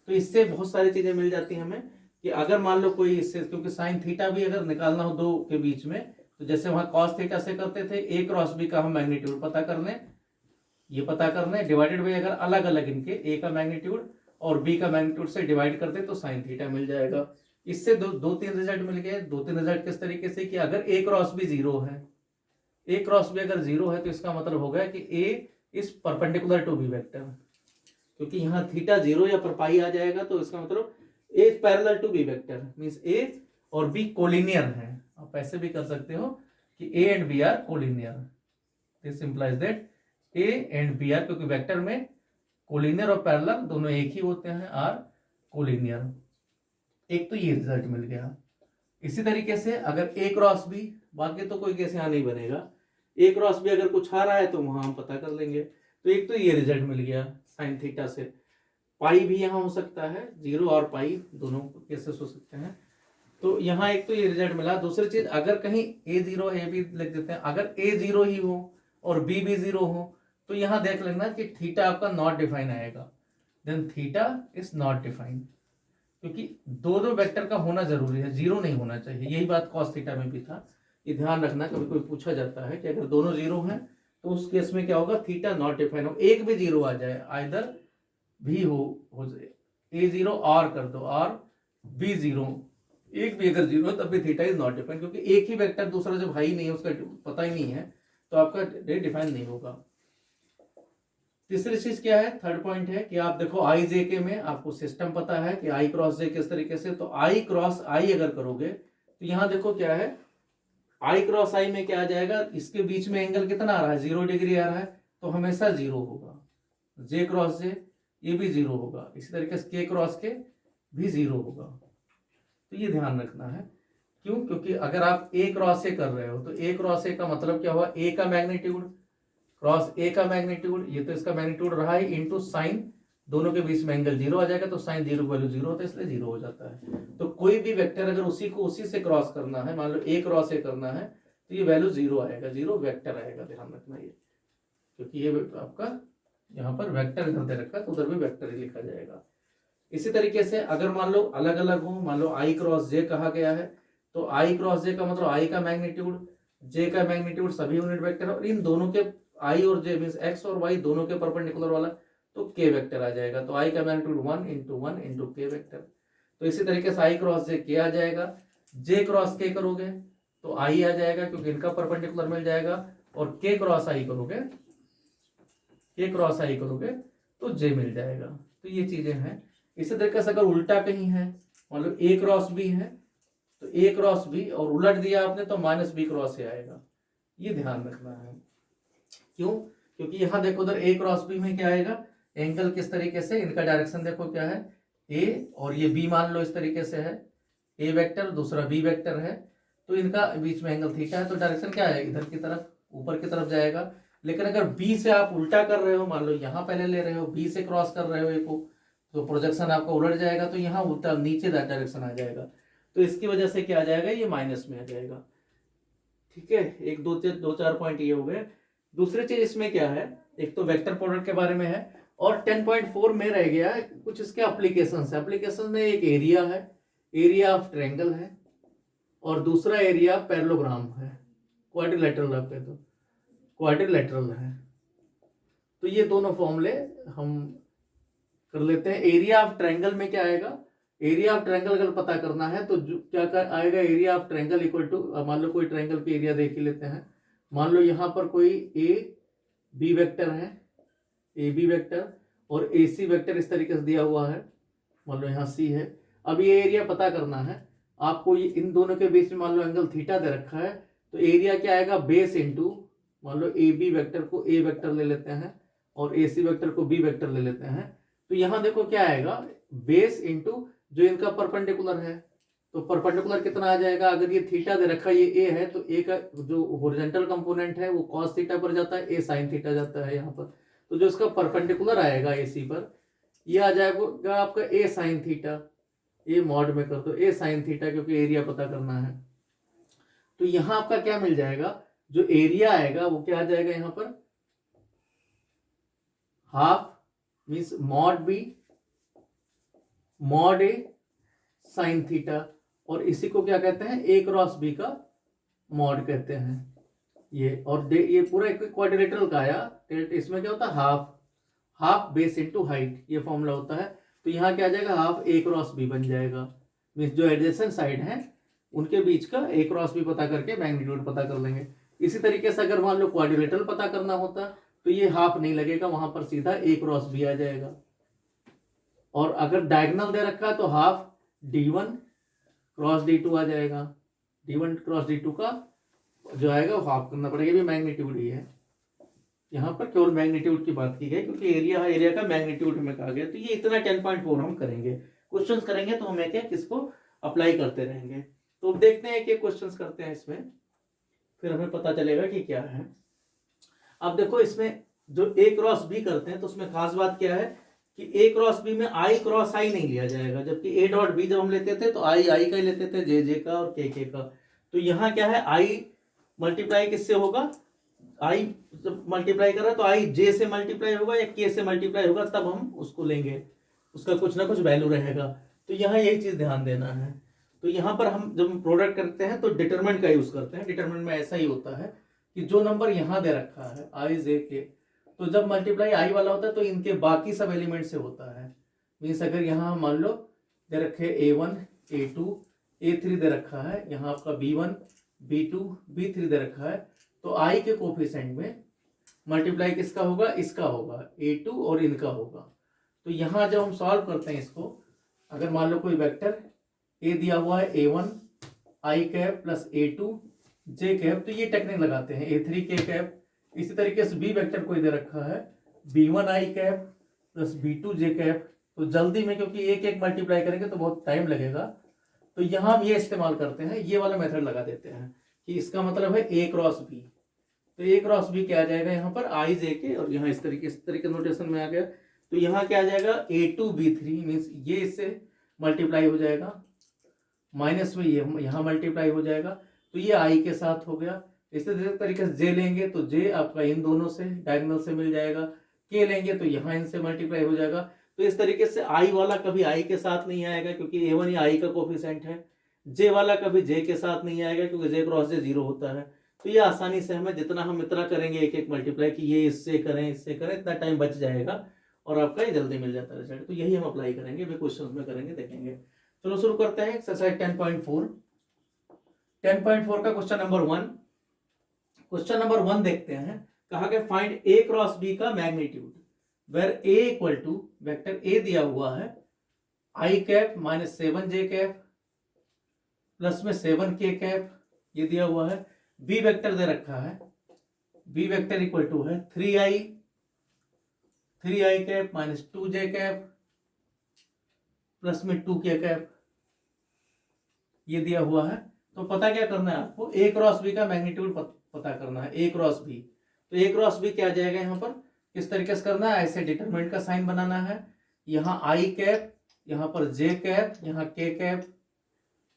तो इससे बहुत सारी चीजें मिल जाती हैं हमें, कि अगर मान लो कोई इससे, क्योंकि साइन थीटा भी अगर निकालना हो दो के बीच में, तो जैसे वहां कॉस थीटा से करते थे, ए क्रॉस बी का हम मैग्नीट्यूड पता कर लें, ये पता करना है, डिवाइडेड बाई अगर अलग अलग इनके ए का मैग्नीट्यूड और बी का मैग्नीट्यूड से डिवाइड करते तो साइन थीटा मिल जाएगा। इससे दो तीन रिजल्ट मिल गए। दो तीन रिजल्ट किस तरीके से, कि अगर ए क्रॉस बी जीरो है, ए क्रॉस बी अगर जीरो है तो इसका मतलब हो गया कि A is perpendicular to B vector, क्योंकि यहाँ थीटा जीरो या पर पाई आ जाएगा, तो इसका मतलब A is parallel to B vector, means A और बी कोलिनियर है। आप ऐसे भी कर सकते हो कि A and B are collinear, this implies that A and B are, क्योंकि वेक्टर में कोलिनियर और पैरेलल दोनों एक ही होते हैं, आर कोलिनियर। एक तो ये रिजल्ट मिल गया। इसी तरीके से अगर ए क्रॉस बी, बाकी तो कोई केस यहाँ नहीं बनेगा, ए क्रॉस बी अगर कुछ आ रहा है तो वहां हम पता कर लेंगे। तो एक तो ये रिजल्ट मिल गया साइन थीटा से। पाई भी यहाँ हो सकता है, जीरो और पाई दोनों केसेस हो सकते हैं। तो यहाँ एक तो ये रिजल्ट मिला। दूसरी चीज, अगर कहीं ए जीरो, ए बी लिख देते हैं, अगर ए जीरो ही हो और बी भी जीरो हो, तो यहाँ देख लेना कि थीटा आपका नॉट डिफाइन आएगा, then theta is not defined, क्योंकि दो वेक्टर का होना जरूरी है, जीरो नहीं होना चाहिए। यही बात कॉस थीटा में भी था, ये ध्यान रखना। कभी कोई पूछा जाता है कि अगर दोनों जीरो हैं तो उस केस में क्या होगा, थीटा नॉट डिफाइन हो, एक भी जीरो आ जाए, आइदर भी हो जाए, ए जीरो और कर दो और बी जीरो, एक भी अगर जीरो तब भी थीटा इज नॉट डिफाइन, क्योंकि एक ही वेक्टर दूसरा जब है ही नहीं है, उसका पता ही नहीं है, तो आपका डे डिफाइन नहीं होगा। तीसरी चीज क्या है, थर्ड पॉइंट है कि आप देखो आई जे के में आपको सिस्टम पता है कि आई क्रॉस जे किस तरीके से, तो आई क्रॉस आई अगर करोगे तो यहां देखो क्या है, आई क्रॉस आई में क्या आ जाएगा, इसके बीच में एंगल कितना आ रहा है, 0 डिग्री आ रहा है, तो हमेशा जीरो होगा। जे क्रॉस जे ये भी जीरो होगा, इसी तरीके से के क्रॉस के भी जीरो होगा। तो ये ध्यान रखना है। क्यों, क्योंकि अगर आप ए क्रॉस ए कर रहे हो तो ए क्रॉस ए का मतलब क्या हुआ, ए का मैग्नीट्यूड क्रॉस ए का मैग्नीट्यूड, ये तो इसका मैग्नीट्यूड रहा है, इंटू साइन, दोनों के बीच में एंगल जीरो आ जाएगा, तो साइन जीरो की वैल्यू जीरो होता है, इसलिए जीरो हो जाता है। तो कोई भी वेक्टर अगर उसी को उसी से क्रॉस करना है, मान लो ए क्रॉस ए करना है, तो ये वैल्यू जीरो आएगा, जीरो वेक्टर आएगा, ध्यान रखना ये, क्योंकि ये आपका यहाँ पर वेक्टर इधर दे रखा है तो उधर भी वेक्टर ही लिखा जाएगा। इसी तरीके से अगर मान लो अलग अलग हो, मान लो आई क्रॉस जे कहा गया है, तो आई क्रॉस जे का मतलब आई का मैग्नीट्यूड, जे का मैग्नीट्यूड सभी यूनिट वेक्टर, और इन दोनों के आई और जे मींस एक्स और वाई दोनों के परपेंडिकुलर वाला, तो के वेक्टर आ जाएगा। तो आई का मैग्नीट्यूड 1 इंटू के वेक्टर। तो इसी तरीके से आई क्रॉस जे के आ जाएगा, जे क्रॉस के करोगे तो आई आ जाएगा, क्योंकि इनका परपेंडिकुलर मिल जाएगा, और के क्रॉस आई करोगे, के क्रॉस आई करोगे तो जे मिल जाएगा। तो ये चीजें हैं। इसी तरीके से अगर उल्टा कहीं है, मान लो ए क्रॉस बी है, तो ए क्रॉस बी और उलट दिया आपने तो माइनस बी क्रॉस ए आएगा, ये ध्यान रखना है। क्यों, क्योंकि यहां देखो उधर ए क्रॉस बी में क्या आएगा, एंगल किस तरीके से, इनका डायरेक्शन देखो क्या है, ए और ये बी मान लो इस तरीके से है, ए वेक्टर दूसरा बी वेक्टर है, तो इनका बीच में एंगल थीटा है, तो डायरेक्शन क्या है, इधर की तरफ, ऊपर की तरफ जाएगा। लेकिन अगर बी से आप उल्टा कर रहे हो, मान लो यहाँ पहले ले रहे हो, बी से क्रॉस कर रहे हो ए को, तो प्रोजेक्शन आपका उलट जाएगा, तो यहाँ उल्टा नीचे डायरेक्शन आ जाएगा, तो इसकी वजह से क्या आ जाएगा, ये माइनस में आ जाएगा। ठीक है, एक दो चार पॉइंट ये हो गए। दूसरी चीज इसमें क्या है, एक तो वेक्टर प्रोडक्ट के बारे में है, और 10.4 में रह गया कुछ इसके एप्लीकेशंस है। एप्लीकेशन में एक एरिया है, एरिया ऑफ ट्रायंगल है, और दूसरा एरिया पैरेललोग्राम है, क्वाड्रिलेटरल आप कहते हो, क्वाड्रिलेटरल है। तो ये दोनों फॉर्मूले हम कर लेते हैं। एरिया ऑफ ट्रायंगल में क्या आएगा, एरिया ऑफ ट्रायंगल अगर पता करना है तो क्या आएगा, area of triangle equal to, मान लो कोई ट्रायंगल की एरिया देख ही लेते हैं। मान लो यहाँ पर कोई ए बी वेक्टर है, ए बी वेक्टर और ए सी वेक्टर इस तरीके से दिया हुआ है। मान लो यहाँ सी है। अब ये एरिया पता करना है आपको, ये इन दोनों के बीच में मान लो एंगल थीटा दे रखा है, तो एरिया क्या आएगा, बेस इंटू, मान लो ए बी वेक्टर को ए वेक्टर ले लेते हैं और ए सी वेक्टर को बी वेक्टर ले लेते हैं। तो यहाँ देखो क्या आएगा, बेस इंटू जो इनका परपेंडिकुलर है, तो परपेंडिकुलर कितना आ जाएगा, अगर ये थीटा दे रखा है, ये ए है, तो ए का जो हॉरिजॉन्टल कंपोनेंट है वो कॉस थीटा पर जाता है, ए साइन थीटा जाता है यहाँ पर। तो जो इसका परपेंडिकुलर आएगा ए सी पर, ये आ जाएगा आपका ए साइन थीटा, ए मॉड में कर दो ए साइन थीटा, क्योंकि एरिया पता करना है। तो यहाँ आपका क्या मिल जाएगा, जो एरिया आएगा वो क्या आ जाएगा यहाँ पर, half means mod B mod A sine theta, और इसी को क्या कहते हैं, ए क्रॉस बी का मॉड कहते हैं ये। और ये पूरा एक क्वाड्रिलेटरल का आया, इसमें क्या होता है, हाफ बेस इनटू हाइट, ये फॉर्मूला होता है। तो यहाँ क्या आ जाएगा, हाफ ए क्रॉस बी बन जाएगा, मीन्स जो एडजेसेंट साइड है उनके बीच का ए क्रॉस बी पता करके मैग्नीट्यूड पता कर लेंगे। इसी तरीके से अगर मान लो क्वाड्रिलेटरल पता करना होता तो ये हाफ नहीं लगेगा, वहां पर सीधा ए क्रॉस बी आ जाएगा। और अगर डायगोनल दे रखा है तो हाफ d1 क्रॉस d2 आ जाएगा, d1 क्रॉस d2 का जो आएगा वो हाफ करना पड़ेगा, भी मैग्नीट्यूड ही है। यहाँ पर केवल मैग्नीट्यूड की बात की गई क्योंकि एरिया का मैग्नीट्यूड हमें कहा गया। तो ये इतना 10.4 हम करेंगे, क्वेश्चंस करेंगे तो हमें क्या किसको अप्लाई करते रहेंगे। तो देखते हैं कि क्वेश्चंस करते हैं इसमें, फिर हमें पता चलेगा कि क्या है। अब देखो इसमें जो ए क्रॉस बी करते हैं तो उसमें खास बात क्या है कि ए क्रॉस बी में आई क्रॉस आई नहीं लिया जाएगा, जबकि ए डॉट बी जब हम लेते थे तो आई का ही लेते थे, जे का और के का। तो यहाँ क्या है, आई मल्टीप्लाई किससे होगा, आई जब मल्टीप्लाई कर रहा है तो आई जे से मल्टीप्लाई होगा या के से मल्टीप्लाई होगा, तब हम उसको लेंगे, उसका कुछ ना कुछ वैल्यू रहेगा। तो यहाँ यही चीज ध्यान देना है। तो यहाँ पर हम जब प्रोडक्ट करते हैं तो डिटरमिनेंट का यूज करते हैं। डिटरमिनेंट में ऐसा ही होता है कि जो नंबर यहाँ दे रखा है आई जे के, तो जब मल्टीप्लाई आई वाला होता है तो इनके बाकी सब एलिमेंट से होता है। मीन्स अगर यहाँ मान लो दे रखे A1 A2 A3 दे रखा है, यहाँ आपका B1 B2 B3 दे रखा है, तो आई के कोफिशिएंट में मल्टीप्लाई किसका होगा, इसका होगा, A2 और इनका होगा। तो यहाँ जब हम सॉल्व करते हैं इसको, अगर मान लो कोई वेक्टर ए दिया हुआ है A1 आई कैप प्लस A2 जे कैप, तो ये टेक्निक लगाते हैं A3 के कैप। इसी तरीके से बी वेक्टर कोई दे रखा है B1 आई कैप प्लस B2 जे कैप, तो जल्दी में क्योंकि एक एक मल्टीप्लाई करेंगे तो बहुत टाइम लगेगा, तो यहाँ हम ये इस्तेमाल करते हैं, ये वाला मेथड लगा देते हैं कि इसका मतलब है ए क्रॉस बी। तो ए क्रॉस बी क्या आ जाएगा यहाँ पर आई जे के, और यहाँ इस तरीके नोटेशन में आ गया। तो यहाँ क्या आ जाएगा A2 B3 मीन्स ये इससे मल्टीप्लाई हो जाएगा, माइनस में ये यहाँ मल्टीप्लाई हो जाएगा, तो ये आई के साथ हो गया। इसी तरीके से जे लेंगे तो जे आपका इन दोनों से डायगोनल से मिल जाएगा, के लेंगे तो यहाँ इनसे मल्टीप्लाई हो जाएगा। तो इस तरीके से आई वाला कभी आई के साथ नहीं आएगा क्योंकि A1 ही आई का कोफिशिएंट है, जे वाला कभी जे के साथ नहीं आएगा क्योंकि जे क्रॉस जे 0 होता है। तो ये आसानी से हमें जितना हम इतना करेंगे एक एक मल्टीप्लाई कि ये इससे करें इतना टाइम बच जाएगा और आपका ये जल्दी मिल जाता है रिजल्ट। तो यही हम अप्लाई करेंगे, वे क्वेश्चन में करेंगे, देखेंगे। चलो शुरू करते हैं एक्सरसाइज 10.4 का क्वेश्चन नंबर 1। क्वेश्चन नंबर 1 देखते हैं, कहा गया फाइंड ए क्रॉस बी का magnitude where A equal to vector A दिया हुआ है I cap minus 7 J cap plus में 7 के कैप, ये दिया हुआ है। बी वेक्टर दे रखा है, बी वेक्टर इक्वल टू है 3i कैप माइनस 2 जे कैप प्लस में 2 के कैप, ये दिया हुआ है। तो पता क्या करना है आपको, ए क्रॉस बी का मैग्नीट्यूड पता करना है, ए क्रॉस बी। तो ए क्रॉस बी क्या आ जाएगा यहाँ पर, किस तरीके से करना है, ऐसे डिटरमिनेंट का साइन बनाना है, यहाँ आई कैप, यहाँ पर जे कैप, यहाँ के कैप।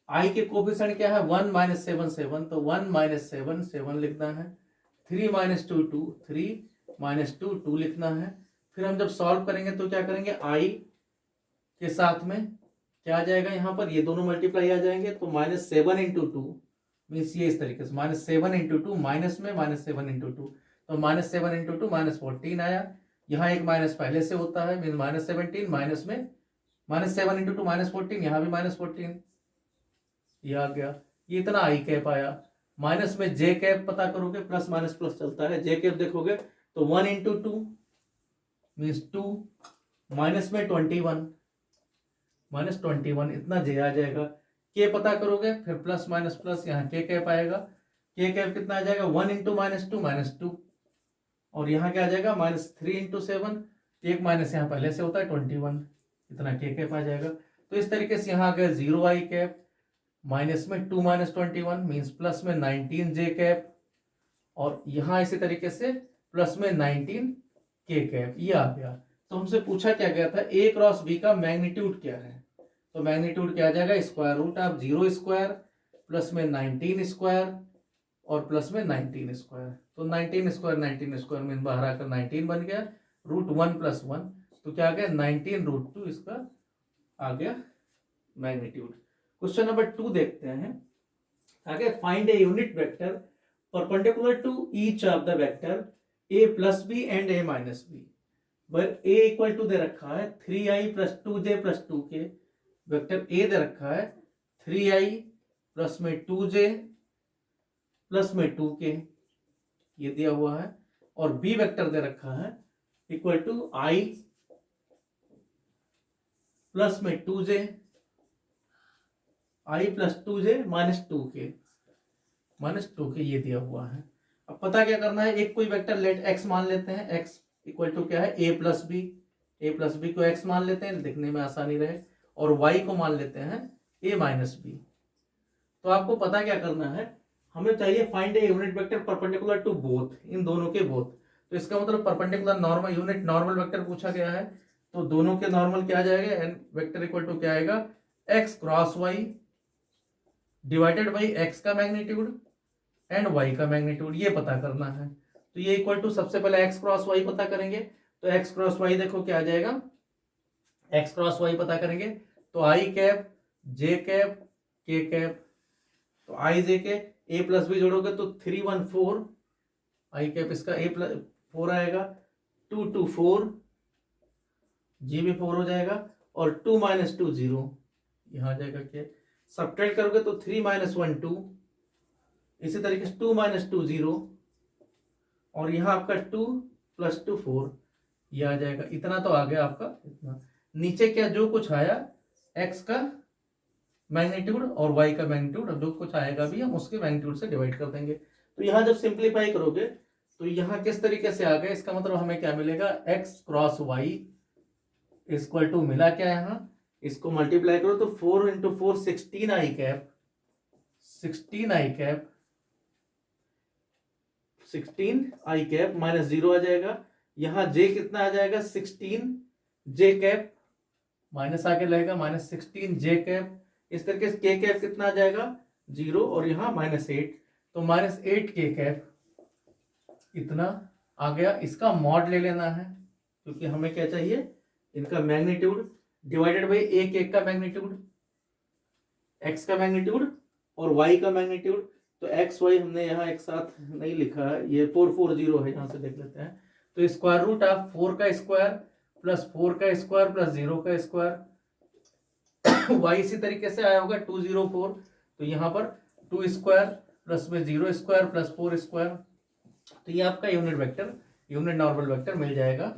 आई के कोफिशिएंट क्या है 1 माइनस 7 7, तो 1 माइनस 7 7 लिखना है। 3 माइनस 2 2, 3 माइनस 2 2 लिखना है। फिर हम जब सॉल्व करेंगे तो क्या करेंगे, आई के साथ में क्या आ जाएगा यहाँ पर, ये दोनों मल्टीप्लाई आ जाएंगे, तो माइनस 7 इंटू 2 मीन्स ये इस तरीके से माइनस 7 इंटू 2 माइनस में माइनस 7 इंटू 2, तो माइनस 7 इंटू 2 माइनस 14 आया। यहाँ एक माइनस पहले से होता है मीन्स माइनस 17 माइनस में -7 इंटू 2 -14, यहाँ भी -14, ये आ गया। ये इतना आई कैप आया। माइनस में जे कैप पता करोगे, प्लस माइनस प्लस चलता है, जे कैप देखोगे तो 1 इंटू 2 मीन्स 2, माइनस में 21, -21 इतना जे आ जाएगा। के पता करोगे फिर प्लस माइनस प्लस, यहाँ के कैप आएगा। के कैप कितना आ जाएगा, 1 इंटू -2 -2, और यहाँ क्या आ जाएगा -3 इंटू 7, एक माइनस यहाँ पहले से होता है 21, इतना के कैप आ जाएगा। तो इस तरीके से यहाँ आ गया 0 आई कैप, माइनस में 2 -21 मीन्स प्लस में 19 जे कैप, और यहाँ इसी तरीके से प्लस में 19 के कैप, ये आ गया। तो हमसे पूछा क्या गया था, ए क्रॉस बी का मैग्नीट्यूड क्या है। तो मैग्नीट्यूड क्या आ जाएगा, square root of 0 square plus में 19 स्क्वायर और प्लस में 19 स्क्वायर। तो 19 स्क्वायर मीन बाहर आकर 19 बन गया, रूट 1 प्लस 1, तो क्या आ गया 19 रूट 2, इसका आ गया मैग्नीट्यूड। क्वेश्चन नंबर 2 देखते हैं आगे। Find a unit vector perpendicular to each of the vector A plus B and A minus B, पर ए इक्वल टू दे रखा है 3i plus 2j plus 2k, vector A दे रखा है 3i प्लस में 2j प्लस में 2k, ये दिया हुआ है, और बी वेक्टर दे रखा है इक्वल टू i प्लस में 2j, i plus 2j minus 2k, ये दिया हुआ है। अब पता क्या करना है, एक कोई वेक्टर लेट x मान लेते हैं, x इक्वल टू क्या है a प्लस बी को x मान लेते हैं, दिखने में आसानी रहे, और y को मान लेते हैं a माइनस बी। तो आपको पता क्या करना है, हमें चाहिए find a unit vector perpendicular to both, इन दोनों के बोथ। तो इसका मतलब perpendicular normal unit normal vector पूछा गया है, तो दोनों के नॉर्मल क्या आ जाएगा, एन वेक्टर इक्वल टू क्या आएगा, x cross y divided by x का मैग्नीट्यूड एंड y का मैग्नीट्यूड, ये पता करना है। तो ये इक्वल टू सबसे पहले x क्रॉस y पता करेंगे, तो x क्रॉस y देखो क्या आ जाएगा, x क्रॉस y पता करेंगे तो i cap j cap k cap, तो i j के a प्लस बी जोड़ोगे तो 3 1 4, i कैप इसका a प्लस 4 आएगा, 2 2 4, जी भी 4 हो जाएगा, और 2 माइनस 2 0, यहाँ आ जाएगा क्या, सब्ट्रैक्ट करोगे तो 3 माइनस 1 2, इसी तरीके से 2 माइनस 2 0, और यहाँ आपका 2 प्लस 2 4, ये आ जाएगा। इतना तो आ गया आपका, इतना नीचे क्या जो कुछ आया x का मैग्नीट्यूड और y का मैग्नीट्यूड, अब जो कुछ आएगा भी हम उसके मैग्नीट्यूड से डिवाइड कर देंगे। तो यहाँ जब सिंप्लीफाई करोगे तो यहाँ किस तरीके से आ गया, इसका मतलब हमें क्या मिलेगा, x cross y equal to मिला क्या, यहाँ इसको मल्टीप्लाई करो तो 4 into 4 16 I cap, 16 I cap minus 0 आ जाएगा, यहाँ j कितना आ जाएगा 16 j कैप, माइनस आके रहेगा -16 j कैप, इस तरीके से k कैप कितना आ जाएगा 0, और यहाँ -8, तो -8 k कैप, इतना आ गया। इसका मॉड ले लेना है क्योंकि हमें क्या चाहिए, इनका मैग्नीट्यूड डिवाइडेड बाई एक एक का मैग्नीट्यूड, x का मैग्नीट्यूड और y का मैग्नीट्यूड। तो x y हमने यहाँ एक साथ नहीं लिखा है, ये 440 है, यहाँ से देख लेते हैं। तो स्क्वायर रूट ऑफ 4 का स्क्वायर प्लस 4 का स्क्वायर प्लस 0 का स्क्वायर, y इसी तरीके से आया होगा 204, तो यहाँ पर 2 स्क्वायर प्लस में 0 स्क्वायर प्लस 4 स्क्वायर, तो ये आपका unit vector, unit normal vector मिल जाएगा।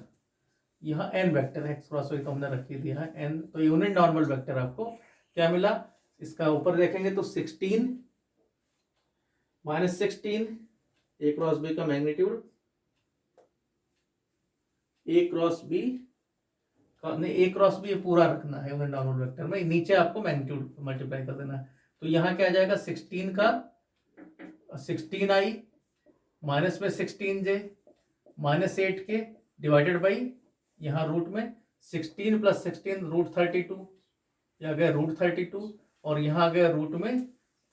यहाँ n वेक्टर है, x क्रॉस y तो हमने रख ही दिया है n, तो यूनिट नॉर्मल वेक्टर आपको क्या मिला, इसका ऊपर देखेंगे तो 16 -16 a क्रॉस b का मैग्नीट्यूड, a क्रॉस b का नहीं, a क्रॉस b पूरा रखना है यूनिट नॉर्मल वेक्टर में, नीचे आपको मैग्नीट्यूड मल्टीप्लाई कर देना है। तो यहाँ क्या आ जाएगा 16 का 16i माइनस में 16j minus 8k divided by यहाँ रूट में 16 प्लस 16 रूट 32, यह आ गया रूट 32, और यहाँ आ गया रूट में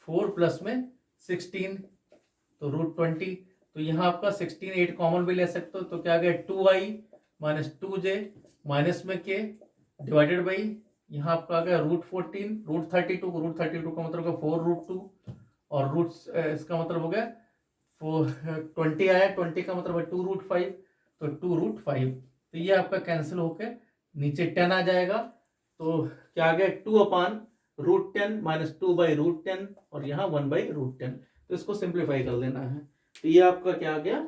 4 प्लस में 16 तो रूट 20, तो यहाँ आपका 16 8 कॉमन भी ले सकते हो, तो क्या आ गया 2i माइनस 2j माइनस में k डिवाइडेड बाई यहाँ आपका आ गया रूट 14 रूट 32 का मतलब 4 रूट 2, और रूट इसका मतलब हो गया 20 आया, 20 का मतलब है 2 रूट 5, तो 2 रूट 5, तो ये आपका कैंसिल होके नीचे 10 आ जाएगा, तो क्या आ गया 2/√10 माइनस 2/√10 और यहाँ 1/√10। तो इसको सिंप्लीफाई कर लेना है। तो ये आपका क्या आ गया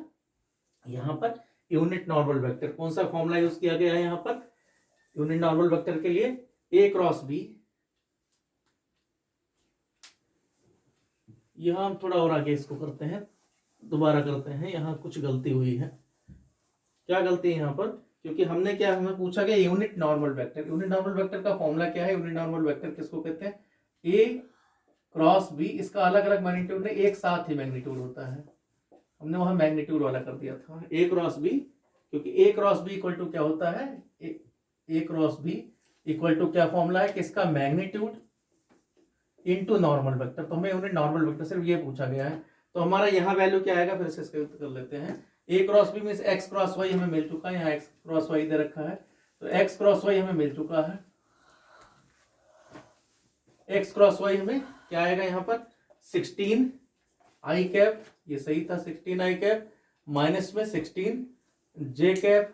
यहाँ पर यूनिट नॉर्मल वेक्टर। कौन सा फॉर्मूला यूज किया गया है यहाँ पर यूनिट नॉर्मल वेक्टर के लिए? A cross B। यहाँ हम थोड़ा और आगे इसको करते हैं, दोबारा करते हैं, यहाँ कुछ गलती हुई है। क्या गलती है यहाँ पर? क्योंकि हमने क्या हमें पूछा गया unit normal vector. Unit normal vector का फॉर्मूला क्या है? यूनिट नॉर्मल वेक्टर किसको कहते हैं? A cross B। इसका अलग अलग मैग्नीट्यूड नहीं, एक साथ ही मैग्नीट्यूड होता है। हमने वहां मैग्नीट्यूड वाला कर दिया था A क्रॉस B, क्योंकि A cross B equal to क्या होता है? A cross B equal to क्या फॉर्मूला है कि इसका मैग्नीट्यूड इनटू नॉर्मल वेक्टर। तो हमें यूनिट नॉर्मल वेक्टर सिर्फ ये पूछा गया है। तो हमारा यहाँ वैल्यू क्या आएगा? फिर से कर लेते हैं। A cross B means x cross y हमें मिल चुका है, यहाँ x क्रॉस y दे रखा है, तो x क्रॉस y हमें मिल चुका है। x क्रॉस y हमें क्या आएगा यहाँ पर? 16 i कैप, ये सही था 16 i कैप, माइनस में 16 j कैप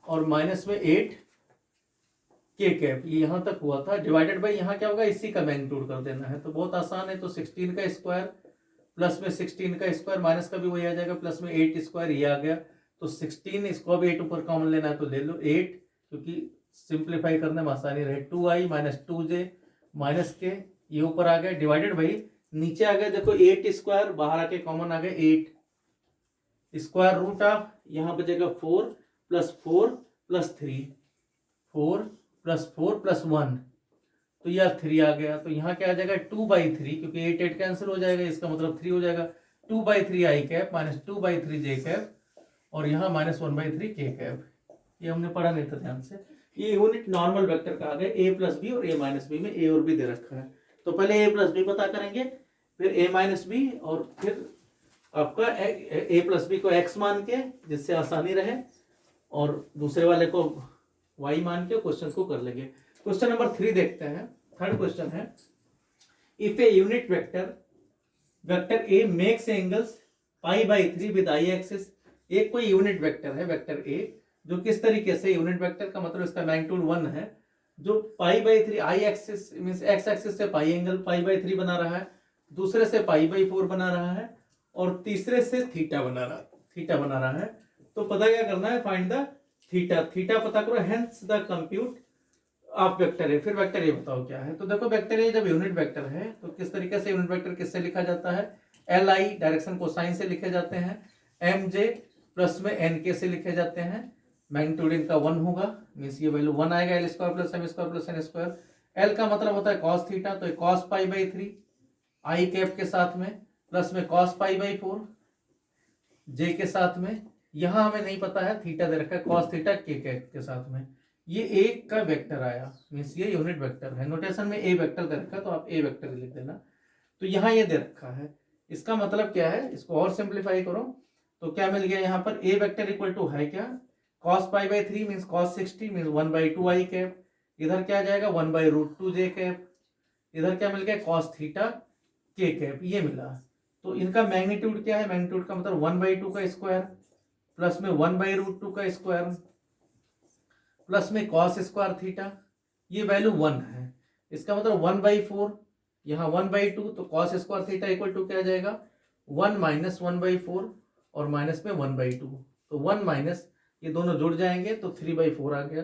और माइनस में 8 k कैप। ये यहां तक हुआ था। डिवाइडेड बाई यहाँ क्या होगा? इसी का मैग्नीट्यूड कर देना है। तो बहुत आसान है। तो 16 का स्क्वायर प्लस में 16 का स्क्वायर माइनस का भी वही आ जाएगा, प्लस में 8 स्क्वायर ये आ गया। तो 16, इसको भी 8 ऊपर कॉमन लेना है तो ले लो 8, क्योंकि सिंप्लीफाई करने में आसानी रहे। 2i माइनस 2j माइनस के ये ऊपर आ गया, डिवाइडेड बाई नीचे आ गया। देखो 8 स्क्वायर बाहर आके कॉमन आ गया 8 स्क्वायर रूट ऑफ यहाँ बचेगा 4 प्लस 4 प्लस 3, 4 प्लस 4 प्लस 1, तो यह 3 आ गया। तो यहाँ क्या आ जाएगा? 2/3, क्योंकि 8 8 कैंसिल हो जाएगा, इसका मतलब 3 हो जाएगा। 2/3 i cap minus 2/3 j cap और यहाँ माइनस 1/3 k कैप। ये हमने पढ़ा नहीं था ध्यान से। ये यूनिट नॉर्मल वेक्टर का आ गया a प्लस बी और a माइनस बी में a और b दे रखा है। तो पहले a प्लस बी पता करेंगे, फिर a माइनस बी और फिर आपका a प्लस बी को x मान के, जिससे आसानी रहे, और दूसरे वाले को y मान के क्वेश्चन को कर लेंगे। क्वेश्चन नंबर 3 देखते हैं। थर्ड क्वेश्चन है, if a unit vector a makes angles π/3 with i axis. एक कोई यूनिट वेक्टर है वेक्टर a, जो किस तरीके से, यूनिट वेक्टर का मतलब इसका मैग्नीट्यूड 1 है, जो π/3 i axis means x axis से पाई एंगल π/3 बना रहा है, दूसरे से π/4 बना रहा है और तीसरे से थीटा बना रहा है। तो पता क्या करना है? फाइंड द थीटा पता करो, hence the compute of vector A. फिर वेक्टर ए बताओ क्या है। तो देखो वेक्टर ए जब यूनिट वेक्टर है तो किस तरीके से यूनिट वेक्टर किससे लिखा जाता है? li डायरेक्शन कोसाइन से लिखे जाते हैं, mj प्लस में nk से लिखे जाते हैं। मैग्नीट्यूड इनका 1 होगा, मींस ये वैल्यू 1 आएगा, l square plus m square plus n square. l का मतलब होता है cos थीटा, तो cos π/3 i कैप के साथ में प्लस में cos π/4 j के साथ में। यहां हमें नहीं पता है, थीटा दे रखा है cos थीटा k कैप के साथ में। ये एक का वेक्टर आया, मींस ये यूनिट वेक्टर है। नोटेशन में a वेक्टर दे रखा है तो आप a वेक्टर लिख देना। तो यहाँ ये दे रखा है, इसका मतलब क्या है? इसको और सिंप्लीफाई करो तो क्या मिल गया यहाँ पर? a वेक्टर इक्वल टू है क्या? cos π/3 means cos 60 means 1/2 i cap. इधर क्या आ जाएगा? 1/√2 j कैप। इधर क्या मिल गया? cos थीटा k कैप, ये मिला। तो इनका मैग्नीट्यूड क्या है? मैग्नीट्यूड का मतलब 1/2 का स्क्वायर प्लस में 1/√2 का स्क्वायर प्लस में cos स्क्वायर थीटा, ये वैल्यू 1 है। इसका मतलब 1/4, यहाँ 1/2, तो cos square theta equal to क्या आ जाएगा? 1 माइनस 1/4 और माइनस में 1/2, तो 1 माइनस ये दोनों जुड़ जाएंगे तो 3/4 आ गया,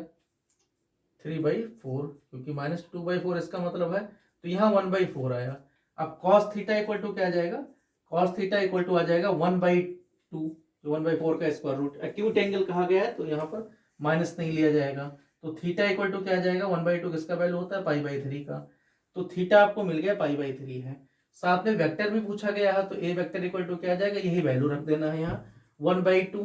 3/4, क्योंकि माइनस 2/4 इसका मतलब है, तो यहाँ 1/4 आया। अब cos थीटा इक्वल टू क्या आ जाएगा? cos थीटा इक्वल टू आ जाएगा 1/2, जो 1/4 का स्क्वायर रूट। एक्यूट एंगल कहा गया है तो यहाँ पर माइनस नहीं लिया जाएगा। तो थीटा इक्वल टू क्या आ जाएगा? 1/2 किसका वैल्यू होता है? π/3 का। तो थीटा आपको मिल गया π/3 है। साथ में वेक्टर भी पूछा गया है, तो a वेक्टर इक्वल टू क्या आ जाएगा? यही वैल्यू रख देना है यहाँ। 1/2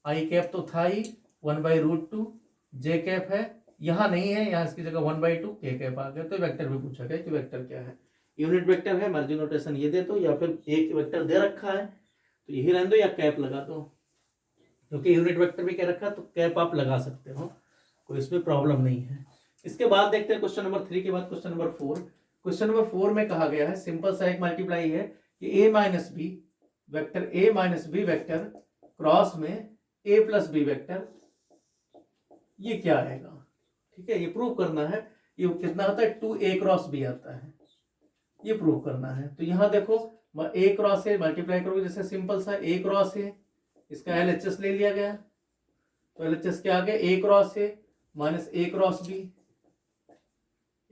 i कैप तो था ही, 1/√2 j कैप है, यहाँ नहीं है, यहाँ इसकी जगह 1/2 k कैप आ गया। तो वेक्टर भी पूछा गया कि वेक्टर क्या है। यूनिट वेक्टर है, मर्जी नोटेशन ये दे दो, या फिर एक वेक्टर दे रखा है तो यही रहने दो, या कैप लगा दो, क्योंकि यूनिट वेक्टर भी क्या रखा तो कैप आप लगा सकते हो, कोई इसमें प्रॉब्लम नहीं है। इसके बाद देखते हैं क्वेश्चन नंबर 3 के बाद क्वेश्चन नंबर 4। क्वेश्चन नंबर 4 में कहा गया है, सिंपल सा एक मल्टीप्लाई है कि a minus B vector cross में a प्लस बी वेक्टर, ये क्या आएगा? ठीक है, ये प्रूव करना है। ये कितना आता है 2a क्रॉस b आता है, ये प्रूव करना है। तो यहाँ देखो a क्रॉस a मल्टीप्लाई करोगे, जैसे सिंपल सा a क्रॉस a, इसका LHS ले लिया गया, तो LHS क्या आ गया a cross a minus a cross b,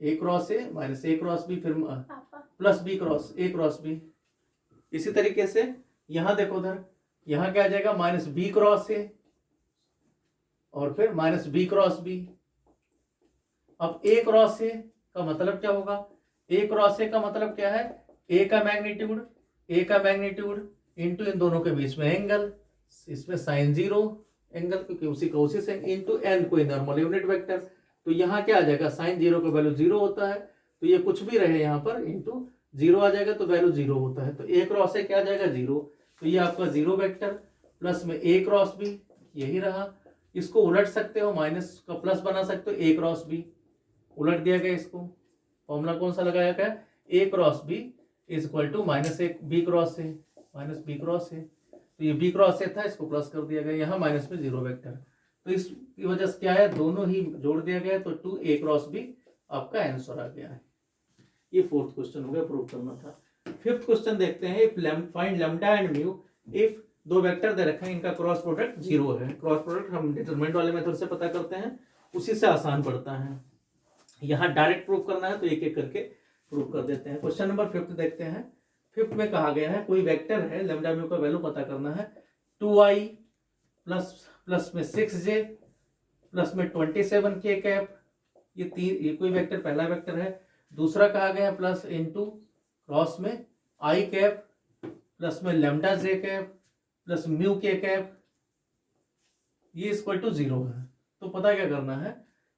a cross a minus a cross b, फिर plus b cross a cross b। इसी तरीके से यहाँ देखो उधर, यहाँ क्या आ जाएगा माइनस b क्रॉस a और फिर माइनस b क्रॉस b। अब a क्रॉस a का मतलब क्या होगा, a क्रॉस a का मतलब क्या है, a का मैग्नीट्यूड इंटू इन दोनों के बीच में एंगल, इसमें साइन 0 एंगल, क्योंकि उसी का उसी से, इंटू n कोई नॉर्मल यूनिट वेक्टर। तो यहाँ क्या आ जाएगा, साइन 0 का वैल्यू 0 होता है, तो ये कुछ भी रहे यहाँ पर इंटू 0 आ जाएगा, तो वैल्यू 0 होता है। तो a क्रॉस a क्या आ जाएगा 0, तो ये आपका 0 वेक्टर, प्लस में a क्रॉस b यही रहा। इसको उलट सकते हो, माइनस का प्लस बना सकते हो, a क्रॉस b उलट दिया गया। इसको फॉर्मूला कौन सा लगाया गया, a cross b is equal to minus b cross a, minus b cross a। तो ये b क्रॉस a था, इसको प्लस कर दिया गया, यहाँ माइनस में 0 वेक्टर। तो इसकी वजह से क्या है, दोनों ही जोड़ दिया गया, तो 2a क्रॉस b आपका आंसर आ गया है। ये फोर्थ क्वेश्चन हो गया, प्रूव करना था। फिफ्थ क्वेश्चन देखते हैं, if find lambda and mu if दो वेक्टर दे रखे हैं, इनका क्रॉस प्रोडक्ट 0 है। क्रॉस प्रोडक्ट हम डिटरमिनेंट वाले मेथड से पता करते हैं, उसी से आसान पड़ता है। यहाँ डायरेक्ट प्रूव करना है, तो एक एक करके प्रूव कर देते हैं। क्वेश्चन नंबर 5 देखते हैं। 5 में कहा गया है कोई वेक्टर है, लैम्डा म्यू का वैल्यू पता करना है, 2i प्लस में 6j प्लस में 27k कैप, ये कोई वेक्टर पहला वेक्टर है। दूसरा कहा गया प्लस इंटू क्रॉस में i कैप प्लस में lambda j cap plus mu के कैप, ये इक्वल टू 0 है। तो पता क्या करना है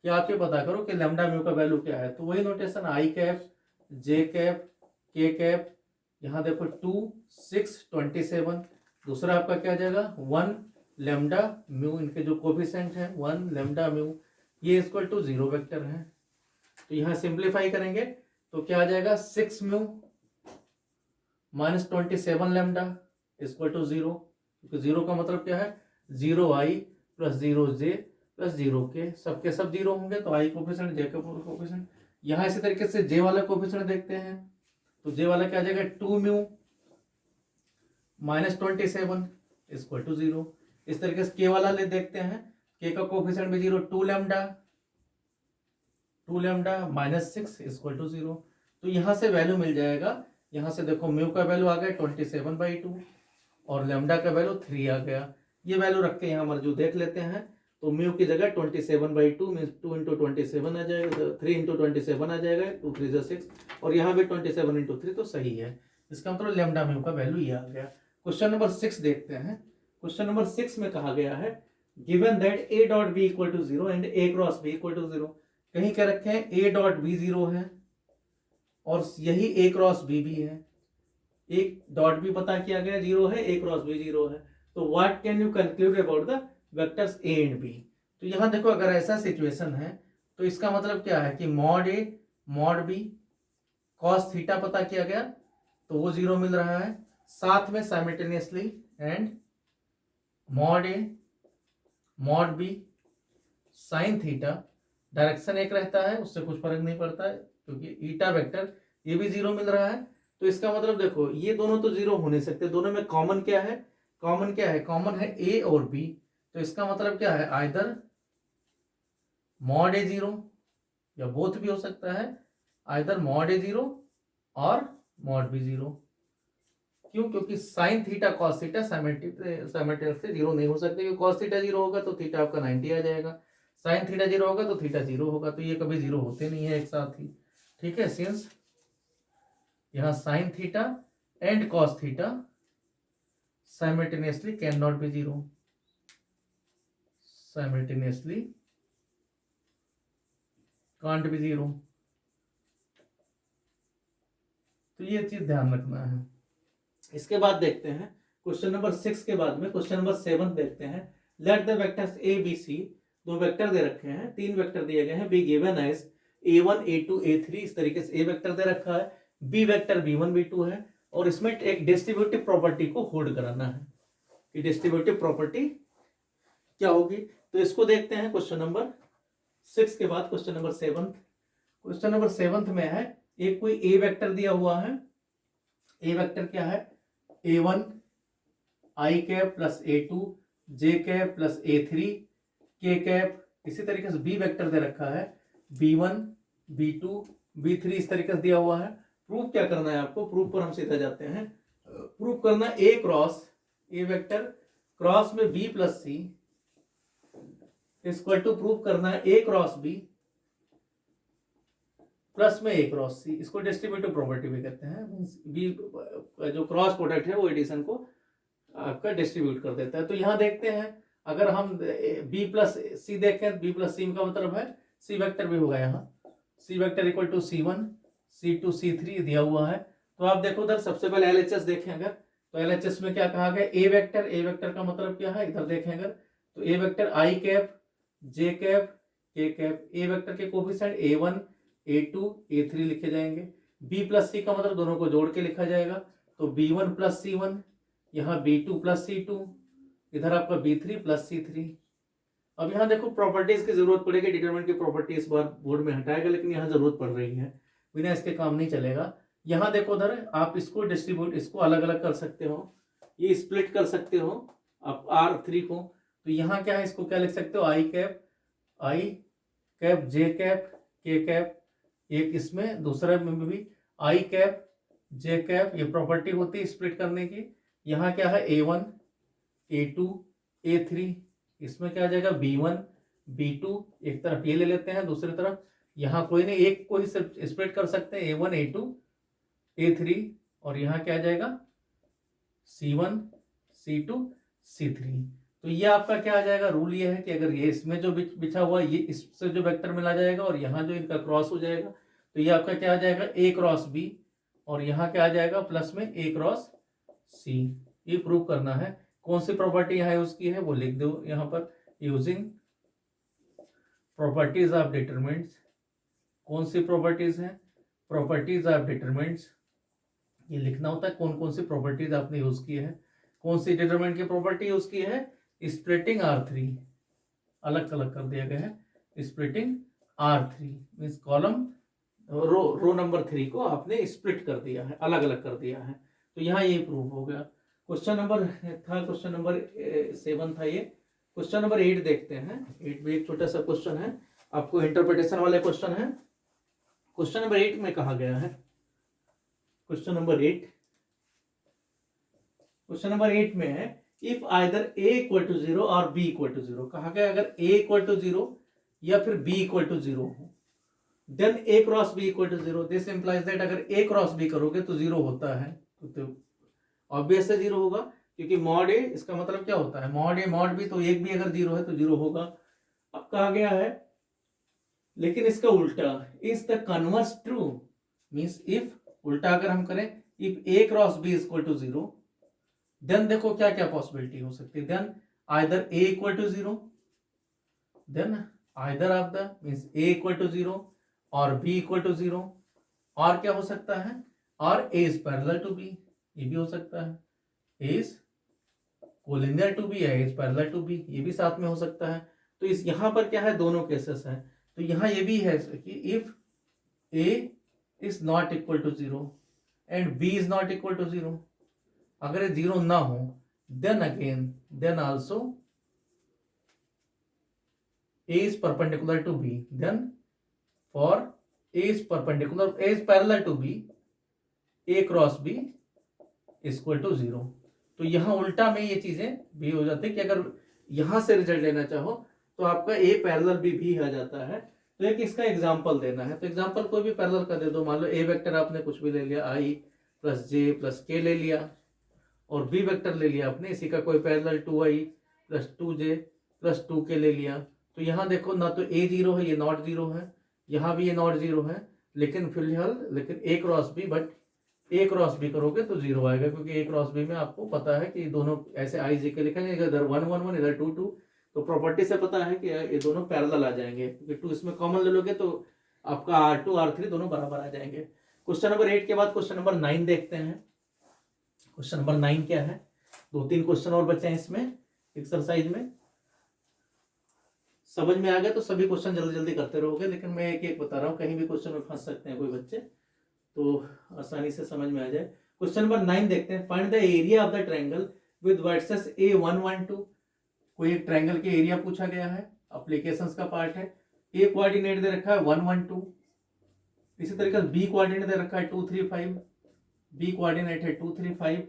कि आप ये पता करो कि लैम्डा म्यू का वैल्यू क्या है। तो वही notation, i cap j cap k cap, यहाँ देखो 2 6 27, दूसरा आपका क्या आ जाएगा 1 लैम्डा म्यू, इनके जो कोफिशिएंट है 1 लैम्डा म्यू, ये इक्वल टू 0 वेक्टर है। तो यहाँ सिंप्लीफाई करेंगे तो क्या आ जाएगा 6 mu minus 27 lambda equal to 0, क्योंकि 0 का मतलब क्या है 0i plus 0j plus 0k, सबके सब 0 होंगे, तो i कोफिशिएंट j का कोफिशिएंट। यहाँ इसी तरीके से j वाला कोफिशिएंट देखते हैं, तो j वाला क्या आ जाएगा 2 म्यू माइनस 27 इक्वल टू 0। इस तरीके से k वाला ले देखते हैं, k का कोफिशिएंट भी 0, 2 लैम्डा माइनस 6 इक्वल टू 0। तो यहाँ से वैल्यू मिल जाएगा, यहाँ से देखो म्यू का वैल्यू आ गया 27/2 और लैम्डा का वैल्यू 3 आ गया। ये वैल्यू रख के यहाँ मौजूद देख लेते हैं, तो म्यू की जगह 27/2 मीन्स 2 इंटू 27 आ जाएगा, 3 इंटू 27 आ जाएगा, 2 3 6, और यहाँ भी 27 इंटू 3, तो सही है। इसका मतलब लैम्डा म्यू का वैल्यू ये आ गया। क्वेश्चन नंबर 6 देखते हैं। क्वेश्चन नंबर 6 में कहा गया है given that a dot b equal to 0 and a cross b equal to 0। कहीं क्या रखे हैं a डॉट b 0 है और यही a क्रॉस b भी है। एक डॉट भी पता किया गया 0 है, a क्रॉस b 0 है। तो what can you conclude about the vectors a and b। तो यहाँ देखो अगर ऐसा सिचुएशन है तो इसका मतलब क्या है कि mod a mod b cos theta पता किया गया, तो वो 0 मिल रहा है। साथ में simultaneously and mod a mod b sine theta, direction एक रहता है, उससे कुछ फर्क नहीं पड़ता है, क्योंकि ईटा वेक्टर ये भी 0 मिल रहा है। तो इसका मतलब देखो ये दोनों तो 0 हो नहीं सकते, दोनों में कॉमन क्या है, कॉमन है a और b। तो इसका मतलब क्या है, आइदर मॉड a 0 या बोथ भी हो सकता है, आइदर मॉड a 0 और मॉड b 0। क्यों, क्योंकि sine theta cos theta simultaneously 0 नहीं हो सकते, क्योंकि कॉस थीटा 0 होगा तो थीटा आपका 90 आ जाएगा, साइन थीटा 0 होगा तो थीटा 0 होगा, तो ये कभी 0 होते नहीं है एक साथ ही। ठीक है, सिंस यहाँ sine theta and cos theta simultaneously can not be 0, simultaneously can't be 0। तो ये चीज ध्यान रखना है। इसके बाद देखते हैं क्वेश्चन नंबर 6 के बाद में क्वेश्चन नंबर 7 देखते हैं। Let the vectors a b c, दो वेक्टर दे रखे हैं, 3 वेक्टर दिए गए हैं, be given as a1 a2 a3। इस तरीके से a वेक्टर दे रखा है, b वेक्टर b1 b2 है, और इसमें एक डिस्ट्रीब्यूटिव प्रॉपर्टी को होल्ड कराना है कि डिस्ट्रीब्यूटिव प्रॉपर्टी क्या होगी। तो इसको देखते हैं क्वेश्चन नंबर 6 के बाद क्वेश्चन नंबर 7। क्वेश्चन नंबर 7 में है एक कोई ए वेक्टर दिया हुआ है। ए वेक्टर क्या है? A1 आई कैप प्लस A2 जे कैप प्लस A3 के कैप। इसी तरीके से बी वेक्टर दे रखा है B1 B2 B3 इस तरीके से दिया हुआ है। प्रूफ क्या करना है आपको? प्रूफ पर हम सीधा जाते हैं। प्रूफ करना A cross A vector cross में B plus C equal to proof करना है ए क्रॉस बी प्लस में ए क्रॉस सी। इसको डिस्ट्रीब्यूटिव प्रॉपर्टी भी कहते हैं। बी जो क्रॉस प्रोडक्ट है वो एडिशन को आपका डिस्ट्रीब्यूट कर देता है। तो यहां देखते हैं अगर हम बी प्लस सी देखें, बी प्लस सी का मतलब है सी वेक्टर भी होगा। यहाँ C vector equal to C1 C2 C3 दिया हुआ है। तो आप देखो उधर सबसे पहले LHS देखें अगर, तो LHS में क्या कहा गया? ए वेक्टर। ए वेक्टर का मतलब क्या है? इधर देखें अगर तो ए वेक्टर आई cap J cap K cap. ए वेक्टर के कोफिशिएंट A1 A2 A3 लिखे जाएंगे। बी प्लस सी का मतलब दोनों को जोड़ के लिखा जाएगा। तो B1 प्लस C1, यहाँ B2 प्लस C2, इधर आपका B3 प्लस C3। अब यहाँ देखो प्रॉपर्टीज की जरूरत पड़ेगी। डिटरमिनेंट की प्रॉपर्टी इस बार बोर्ड में हटाएगा, लेकिन यहाँ जरूरत पड़ रही है, बिना इसके काम नहीं चलेगा। यहाँ देखो उधर आप इसको डिस्ट्रीब्यूट, इसको अलग अलग कर सकते हो, ये स्प्लिट कर सकते हो आप R3 को। तो यहाँ क्या है? इसको क्या लिख सकते हो? आई cap J cap K cap. एक इसमें दूसरे में भी आई कैप जे कैप, ये प्रॉपर्टी होती है स्प्लिट करने की। यहाँ क्या है? A1 A2 A3, इसमें क्या आ जाएगा? B1 B2, एक तरफ ये ले लेते हैं, दूसरी तरफ यहाँ कोई नहीं, एक को ही स्प्लिट कर सकते हैं, A1 A2 A3, और यहाँ क्या आ जाएगा? C1 C2 C3। तो ये आपका क्या आ जाएगा? रूल ये है कि अगर ये इसमें जो बिछा हुआ ये इससे जो वेक्टर मिला जाएगा और यहाँ जो इनका क्रॉस हो जाएगा, तो ये आपका क्या आ जाएगा? A क्रॉस B, और यहाँ क्या आ जाएगा? प्लस में A क्रॉस C। ये प्रूव करना है। कौन सी प्रॉपर्टी यहाँ यूज की है वो लिख दो यहाँ पर, यूजिंग प्रॉपर्टीज ऑफ डिटरमिनेंट्स। कौन सी प्रॉपर्टीज है? प्रॉपर्टीज ऑफ डिटरमिनेंट्स, ये लिखना होता है कौन कौन सी प्रॉपर्टीज आपने यूज की है। कौन सी डिटरमिनेंट की प्रॉपर्टी यूज की है? स्प्लिटिंग R3, अलग अलग कर दिया गया है। Splitting R3 means column row number 3 को आपने स्प्लिट कर दिया है, अलग अलग कर दिया है। तो यहाँ ये प्रूफ हो गया। क्वेश्चन नंबर 7 था ये। क्वेश्चन नंबर 8 देखते हैं। 8 भी एक छोटा सा क्वेश्चन है, आपको इंटरप्रिटेशन वाले क्वेश्चन है। क्वेश्चन नंबर 8 में कहा गया है, क्वेश्चन नंबर 8 में है if either A equal to 0 और B इक्वल टू 0। कहा गया अगर A इक्वल टू 0 या फिर B इक्वल टू 0 हो, then A cross B equal to 0। This implies that अगर A क्रॉस B करोगे तो 0 होता है, तो ऑब्वियस है 0 होगा, क्योंकि मॉड A, इसका मतलब क्या होता है? मॉड A मॉड B, तो एक भी अगर 0 है तो 0 होगा। अब कहा गया है लेकिन इसका उल्टा, is the converse true, means if, उल्टा अगर हम करें if A cross B equal to 0, then देखो क्या क्या पॉसिबिलिटी हो सकती है। Then either A equal to 0, then either of the means A equal to 0 और B इक्वल टू 0, और क्या हो सकता है? और A is parallel to B, ये भी हो सकता है। A is collinear to B, A is parallel to B, ये भी साथ में हो सकता है। तो इस यहाँ पर क्या है? दोनों केसेस हैं। तो यहाँ ये भी है कि if A is not equal to 0 and B is not equal to 0, अगर ये 0 ना हो, then also A is perpendicular to B, then for A is parallel to B, A cross B equal to 0। तो यहाँ उल्टा में ये चीजें भी हो जाती है कि अगर यहां से रिजल्ट लेना चाहो तो आपका A पैरेलल भी आ जाता है। तो एक इसका एग्जांपल देना है, तो एग्जांपल कोई भी पैरेलल का दे दो। मान लो A वेक्टर आपने कुछ भी ले लिया, I plus J plus K ले लिया, और B वेक्टर ले लिया आपने इसी का कोई parallel 2I plus 2J plus 2K ले लिया। तो यहाँ देखो ना तो A 0 है, ये नॉट 0 है, यहाँ भी ये नॉट 0 है, लेकिन फिलहाल A cross B, but A cross B करोगे तो 0 आएगा, क्योंकि A क्रॉस B में आपको पता है कि दोनों ऐसे I J के लिखा जाएगा, इधर 1 1 1 इधर 2 2, तो प्रॉपर्टी से पता है कि ये दोनों पैरेलल आ जाएंगे, क्योंकि 2 इसमें कॉमन ले लोगे तो आपका R2 R3 दोनों बराबर आ जाएंगे। क्वेश्चन नंबर 8 के बाद क्वेश्चन नंबर 9 देखते हैं। क्वेश्चन नंबर 9 क्या है? 2-3 क्वेश्चन और बचे हैं इसमें एक्सरसाइज में। समझ में आ गया तो सभी क्वेश्चन जल्दी जल्दी करते रहोगे, लेकिन मैं एक एक बता रहा हूँ, कहीं भी क्वेश्चन में फंस सकते हैं कोई बच्चे, तो आसानी से समझ में आ जाए। क्वेश्चन नंबर 9 देखते हैं। Find the area of the triangle with versus A112। कोई एक ट्रायंगल के एरिया पूछा गया है, एप्लीकेशंस का पार्ट है। ए कोऑर्डिनेट दे रखा है 112, इसी तरीके से बी कोऑर्डिनेट दे रखा है 235, बी कोऑर्डिनेट है 235,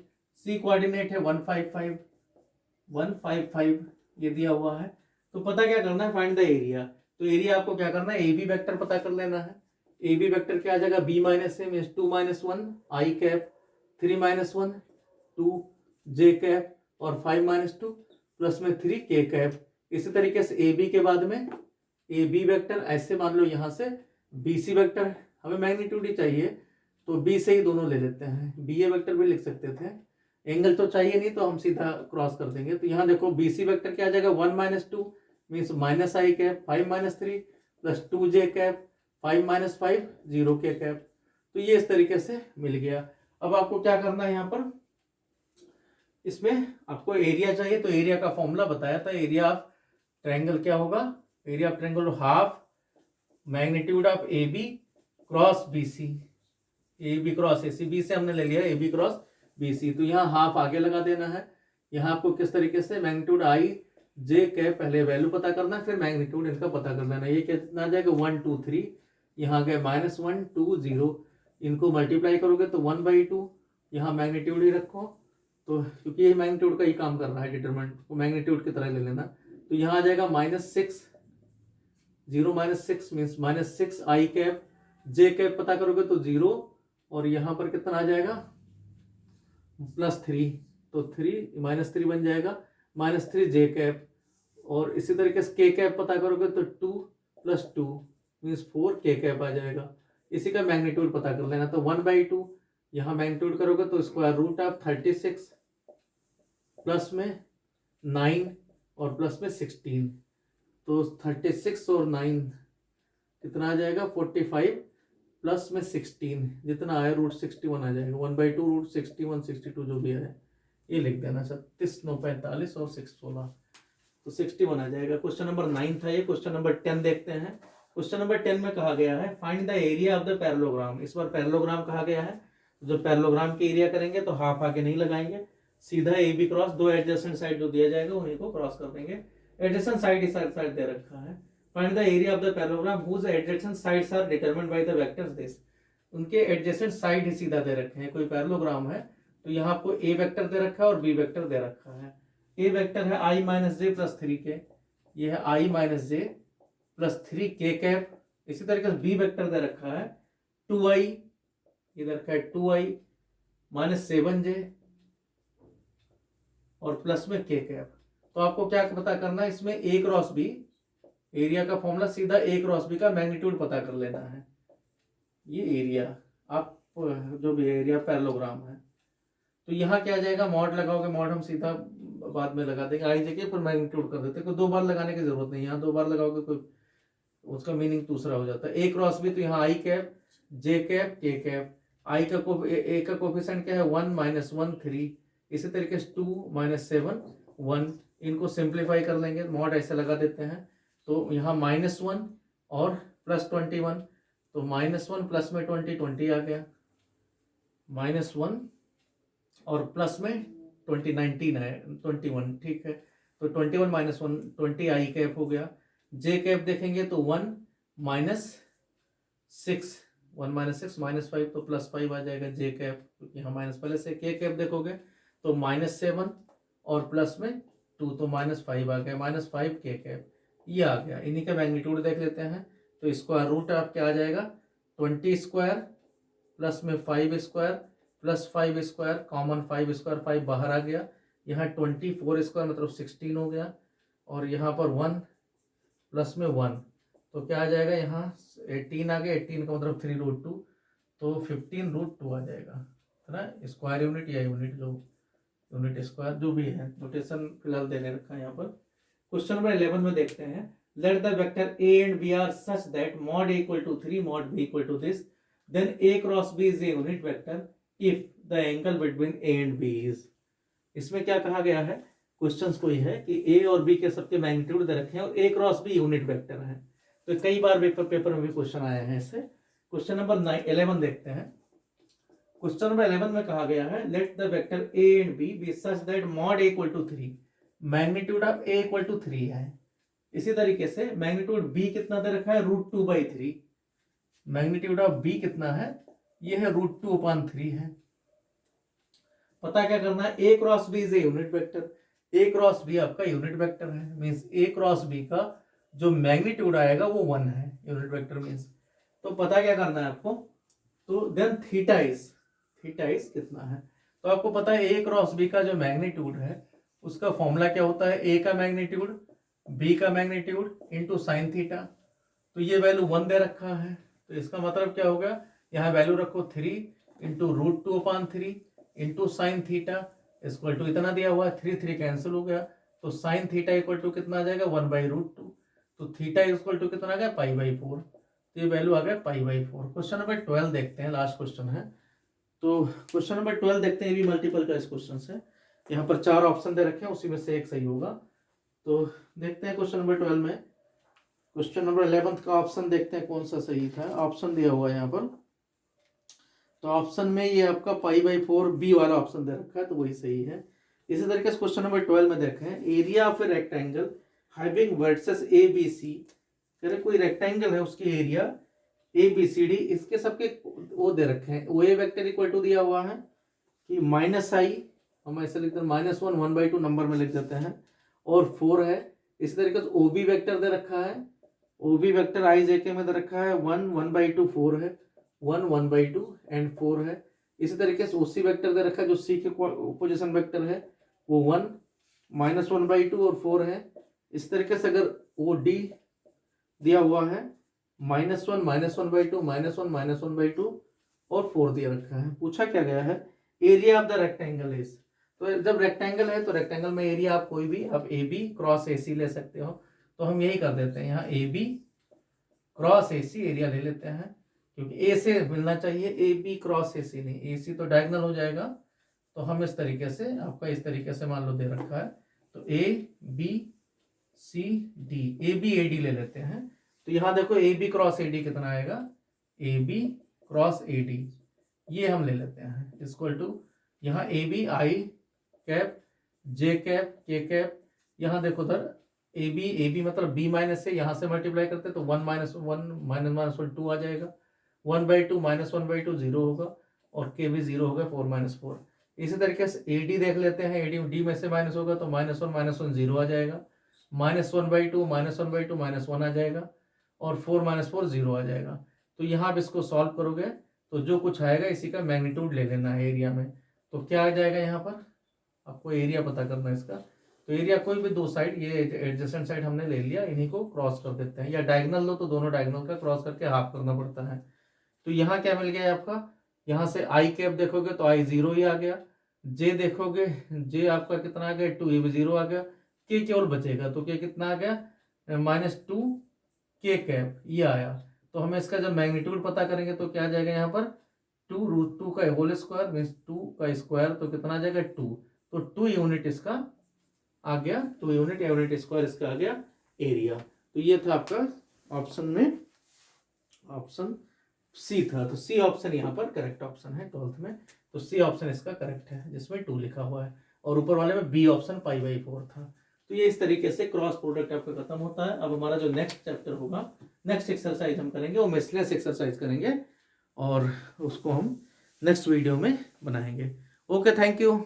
सी कोऑर्डिनेट है 155 ये दिया हुआ है। तो पता क्या करना है, फाइंड द एरिया। तो एरिया आपको क्या करना है, ए बी वेक्टर पता कर लेना है। ए बी वेक्टर क्या आ जाएगा, बी माइनस ए मीन्स 2 - 1 आई कैप, 3 - 1 2 जे कैप, और 5 - 2 प्लस में 3 के कैप। इसी तरीके से ए बी के बाद में ए बी वेक्टर, ऐसे मान लो यहाँ से बी सी वेक्टर, हमें मैग्नीट्यूड ही चाहिए तो बी से ही दोनों ले लेते हैं, बी ए वेक्टर भी लिख सकते थे, एंगल तो चाहिए नहीं तो हम सीधा क्रॉस कर देंगे। तो यहाँ देखो बी सी वेक्टर क्या आ जाएगा, 1 - 2 मीन्स माइनस आई कैप, 5 - 3 प्लस 2 जे कैप, 5 - 5 0 के कैप। तो ये इस तरीके से मिल गया। अब आपको क्या करना है, यहाँ पर इसमें आपको एरिया चाहिए, तो एरिया का फॉर्मूला बताया था। एरिया ऑफ ट्रायंगल क्या होगा, area of triangle half magnitude of A B cross B C, A B cross A C, B से हमने ले लिया A B cross B C. तो यहाँ हाफ आगे लगा देना है। यहाँ आपको किस तरीके से मैग्नीट्यूड आई जे कैप, पहले वैल्यू पता करना है, फिर मैग्नीट्यूड इनका पता कर लेना। ये कितना आ जाएगा 1 2 3, यहाँ गए -1 2 0, इनको मल्टीप्लाई करोगे तो 1/2, यहाँ मैग्नीट्यूड ही रखो। तो क्योंकि ये मैग्नीट्यूड का ही काम कर रहा है, डिटरमिनेंट को मैग्नीट्यूड की तरह ले लेना। तो यहाँ आ जाएगा -6, 0 - 6 मीन्स -6 आई कैप, जे कैप पता करोगे तो 0, और यहाँ पर कितना आ जाएगा +3, तो 3 -3 बन जाएगा, -3 जे कैप। और इसी तरीके से के कैप पता करोगे तो 2 + 2 मीन्स 4 के कैप आ जाएगा। इसी का मैग्नीट्यूड पता कर लेना। तो 1/2 यहाँ मैग्नीट्यूड करोगे तो स्क्वायर रूट ऑफ 36 प्लस में 9 और प्लस में 16, तो 36 और 9 कितना आ जाएगा 45 प्लस में 16, जितना आया √61 आ जाएगा। 1/2 √61 62 जो भी है ये लिख देना। 36 9 45 और 6 16, तो 61 आ जाएगा। क्वेश्चन नंबर 9 था ये। क्वेश्चन नंबर 10 देखते हैं। क्वेश्चन नंबर 10 में कहा गया है find the area of the parallelogram. इस बार पैरेललोग्राम कहा गया है, जो पैरेललोग्राम के एरिया करेंगे तो हाफ आगे नहीं लगाएंगे, सीधा ए बी क्रॉस, दो एडजेसेंट साइड जो दिया जाएगा उन्हीं को क्रॉस कर देंगे। एडजेसेंट साइड इस साइड दे रखा है। Find the area of the parallelogram whose adjacent sides are determined by the vectors this. उनके एडजेसेंट साइड ही सीधा दे रखे हैं। कोई पैरेललोग्राम है तो यहाँ आपको ए वेक्टर दे रखा है और बी वेक्टर दे रखा है। ए वेक्टर है i - j + 3k, ये है i - j + 3k कैप। इसी तरीके से बी वेक्टर दे रखा है 2i, इधर का है 2i - 7j और प्लस में k कैप। तो आपको क्या पता करना है, इसमें a क्रॉस b, एरिया का फॉर्मूला सीधा a क्रॉस b का मैग्नीट्यूड पता कर लेना है। ये एरिया आप जो भी एरिया पैरेललोग्राम है, तो यहाँ क्या आ जाएगा, मॉड लगाओगे, मॉड हम सीधा बाद में लगा देंगे, आई जगह पर मैग्नीट्यूड कर देते, कोई दो बार लगाने की जरूरत नहीं। यहाँ दो बार लगाओगे कोई उसका मीनिंग दूसरा हो जाता है। ए क्रॉस बी, तो यहाँ आई cap J cap K cap, आई का ए का कोफिशिएंट क्या है 1 - 1 3, इसी तरीके से 2 - 7 1, इनको सिंप्लीफाई कर लेंगे, मॉड ऐसे लगा देते हैं। तो यहाँ -1 और +21, तो -1 प्लस में 20 20 आ गया, -1 और प्लस में 20 19 है 21, ठीक है। तो 21 - 1 20 आई कैप हो गया। जे कैप देखेंगे तो 1 - 6 -5 तो +5 आ जाएगा जे कैप, क्योंकि यहाँ माइनस पहले से। के कैप देखोगे तो -7 और प्लस में 2, तो -5 आ गया, -5 के कैप ये आ गया। इन्हीं का मैग्नीट्यूड देख लेते हैं। तो स्क्वायर रूट आप क्या आ जाएगा 20 स्क्वायर प्लस में 5 square plus 5 square, common 5 square, 5 बाहर आ गया। यहाँ 24 स्क्वायर मतलब 16 हो गया, और यहाँ पर 1 प्लस में 1, तो क्या आ जाएगा यहाँ 18 आ गया। 18 का मतलब 3√2, तो 15√2 आ जाएगा, है ना। स्क्वायर यूनिट या यूनिट, जो यूनिट स्क्वायर जो भी है, नोटेशन फिलहाल देने रखा है यहाँ पर। क्वेश्चन नंबर 11 में देखते हैं। Late the vector a and b are such that mod a = 3 mod b = this, then a cross b is a unit vector if the angle between a and b is। इसमें क्या कहा गया है, questions कोई है कि ए और B के सबके मैग्नीट्यूड दे रखे हैं और ए क्रॉस बी यूनिट वेक्टर है। तो कई बार पेपर में भी क्वेश्चन आए हैं इससे। क्वेश्चन नंबर 11 देखते हैं। क्वेश्चन नंबर 11 में कहा गया है let the vector A and B B such that mod A equal to 3, magnitude of A equal to 3 है। इसी तरीके से मैग्नीट्यूड बी कितना दे रखा है, √2/3। मैग्नीट्यूड ऑफ बी कितना है, ये है √2/3 है। पता क्या करना है, A cross B is a unit vector. A cross B आपका यूनिट वेक्टर है, मींस ए क्रॉस बी का जो मैग्नीट्यूड आएगा वो 1 है, यूनिट वेक्टर मींस। तो पता क्या करना है आपको, तो देन थीटा इज कितना है। तो आपको पता है ए क्रॉस बी का जो मैग्नीट्यूड है उसका फॉर्मूला क्या होता है, ए का मैग्नीट्यूड बी का मैग्नीट्यूड इंटू साइन थीटा। तो ये वैल्यू 1 दे रखा है, तो इसका मतलब क्या होगा, यहाँ वैल्यू रखो 3 into √2/3 into sine theta equal to इतना दिया हुआ है, 3 कैंसिल हो गया, तो साइन थीटा इक्वल टू कितना आ जाएगा 1/√2। तो थीटा इक्वल टू कितना आ गया π/4। तो ये वैल्यू आ गया π/4। क्वेश्चन नंबर 12 देखते हैं, लास्ट क्वेश्चन है। तो क्वेश्चन नंबर 12 देखते हैं, ये भी मल्टीपल का क्वेश्चन है। यहाँ पर 4 ऑप्शन दे रखे हैं, उसी में से एक सही होगा। तो देखते हैं क्वेश्चन नंबर 12 में। क्वेश्चन नंबर 11 का ऑप्शन देखते हैं कौन सा सही था। ऑप्शन दिया हुआ है यहाँ पर, तो ऑप्शन में ये आपका π/4 बी वाला ऑप्शन दे रखा है, तो वही सही है। इसी तरीके से क्वेश्चन नंबर 12 में देखें, area of a rectangle having vertices A B C. कोई रेक्टेंगल है, उसकी area A B C D, इसके सबके वो दे रखे हैं। O A vector equal to दिया हुआ है कि -i, हम ऐसे लिखते हैं -1 1/2 नंबर में लिख देते हैं, और 4 है। इसी तरीके से ओ बी वेक्टर दे रखा है, ओ बी वेक्टर आई जे के में दे रखा है 1 1/2 4 है, 1 1/2 एंड 4 है। इसी तरीके से ओसी वेक्टर दे रखा है, जो सी के पोजीशन वेक्टर है वो 1 -1/2 और 4 है। इस तरीके से अगर ओ डी दिया हुआ है -1 -1/2 -1 -1/2 और 4 दिया रखा है। पूछा क्या गया है, area of the rectangle is. तो जब रेक्टेंगल है तो रेक्टेंगल में एरिया आप कोई भी, आप ए बी क्रॉस ए सी ले सकते हो। तो हम यही कर देते हैं, यहाँ A B cross A C area ले लेते हैं, क्योंकि ए से मिलना चाहिए, ए बी क्रॉस ए सी नहीं, ए सी तो डायगोनल हो जाएगा। तो हम इस तरीके से, आपका इस तरीके से मान लो दे रखा है, तो A B C D, A B A D ले लेते हैं। तो यहाँ देखो A B cross A D कितना आएगा, A B cross A D, ये हम ले लेते हैं इक्वल टू, यहाँ A B I cap J cap K cap, यहाँ देखो उधर ए बी मतलब बी माइनस से यहाँ से मल्टीप्लाई करते तो 1 -1 -1 2 आ जाएगा, 1/2 -1/2 0 होगा, और के भी 0 होगा, 4 - 4। इसी तरीके से ए डी देख लेते हैं, ए डी डी में से माइनस होगा तो -1 -1 0 आ जाएगा, -1/2 -1/2 -1 आ जाएगा, और 4 - 4 0 आ जाएगा। तो यहाँ आप इसको सॉल्व करोगे तो जो कुछ आएगा इसी का मैग्नीट्यूड ले लेना है एरिया में। तो क्या आ जाएगा, यहाँ पर आपको एरिया पता करना है इसका। तो एरिया कोई भी दो साइड, ये एडजेसेंट साइड हमने ले लिया, इन्हीं को क्रॉस कर देते हैं, या डायगोनल लो तो दोनों डायगोनल का क्रॉस करके हाफ करना पड़ता है। तो यहाँ क्या मिल गया आपका, यहाँ से आई कैप देखोगे तो आई 0 ही आ गया, जे देखोगे जे आपका कितना आ गया 2, ये भी 0 आ गया, के केवल बचेगा, तो के कितना आ गया -2 के कैप, ये आया। तो हमें इसका जब मैग्नीट्यूड पता करेंगे तो क्या आ जाएगा, यहाँ पर 2√2 का होल स्क्वायर मीन्स 2 का स्क्वायर, तो कितना आ जाएगा 2, तो 2 यूनिट इसका आ गया, 2 यूनिट स्क्वायर इसका आ गया एरिया। तो ये था आपका ऑप्शन में, ऑप्शन सी था। तो सी ऑप्शन यहाँ पर करेक्ट ऑप्शन है 12th में, तो सी ऑप्शन इसका करेक्ट है जिसमें 2 लिखा हुआ है, और ऊपर वाले में बी ऑप्शन π/4 था। तो ये इस तरीके से क्रॉस प्रोडक्ट आपका खत्म होता है। अब हमारा जो नेक्स्ट चैप्टर होगा, नेक्स्ट एक्सरसाइज हम करेंगे, वो मेसलेस एक्सरसाइज करेंगे, और उसको हम नेक्स्ट वीडियो में बनाएंगे। Okay, thank you.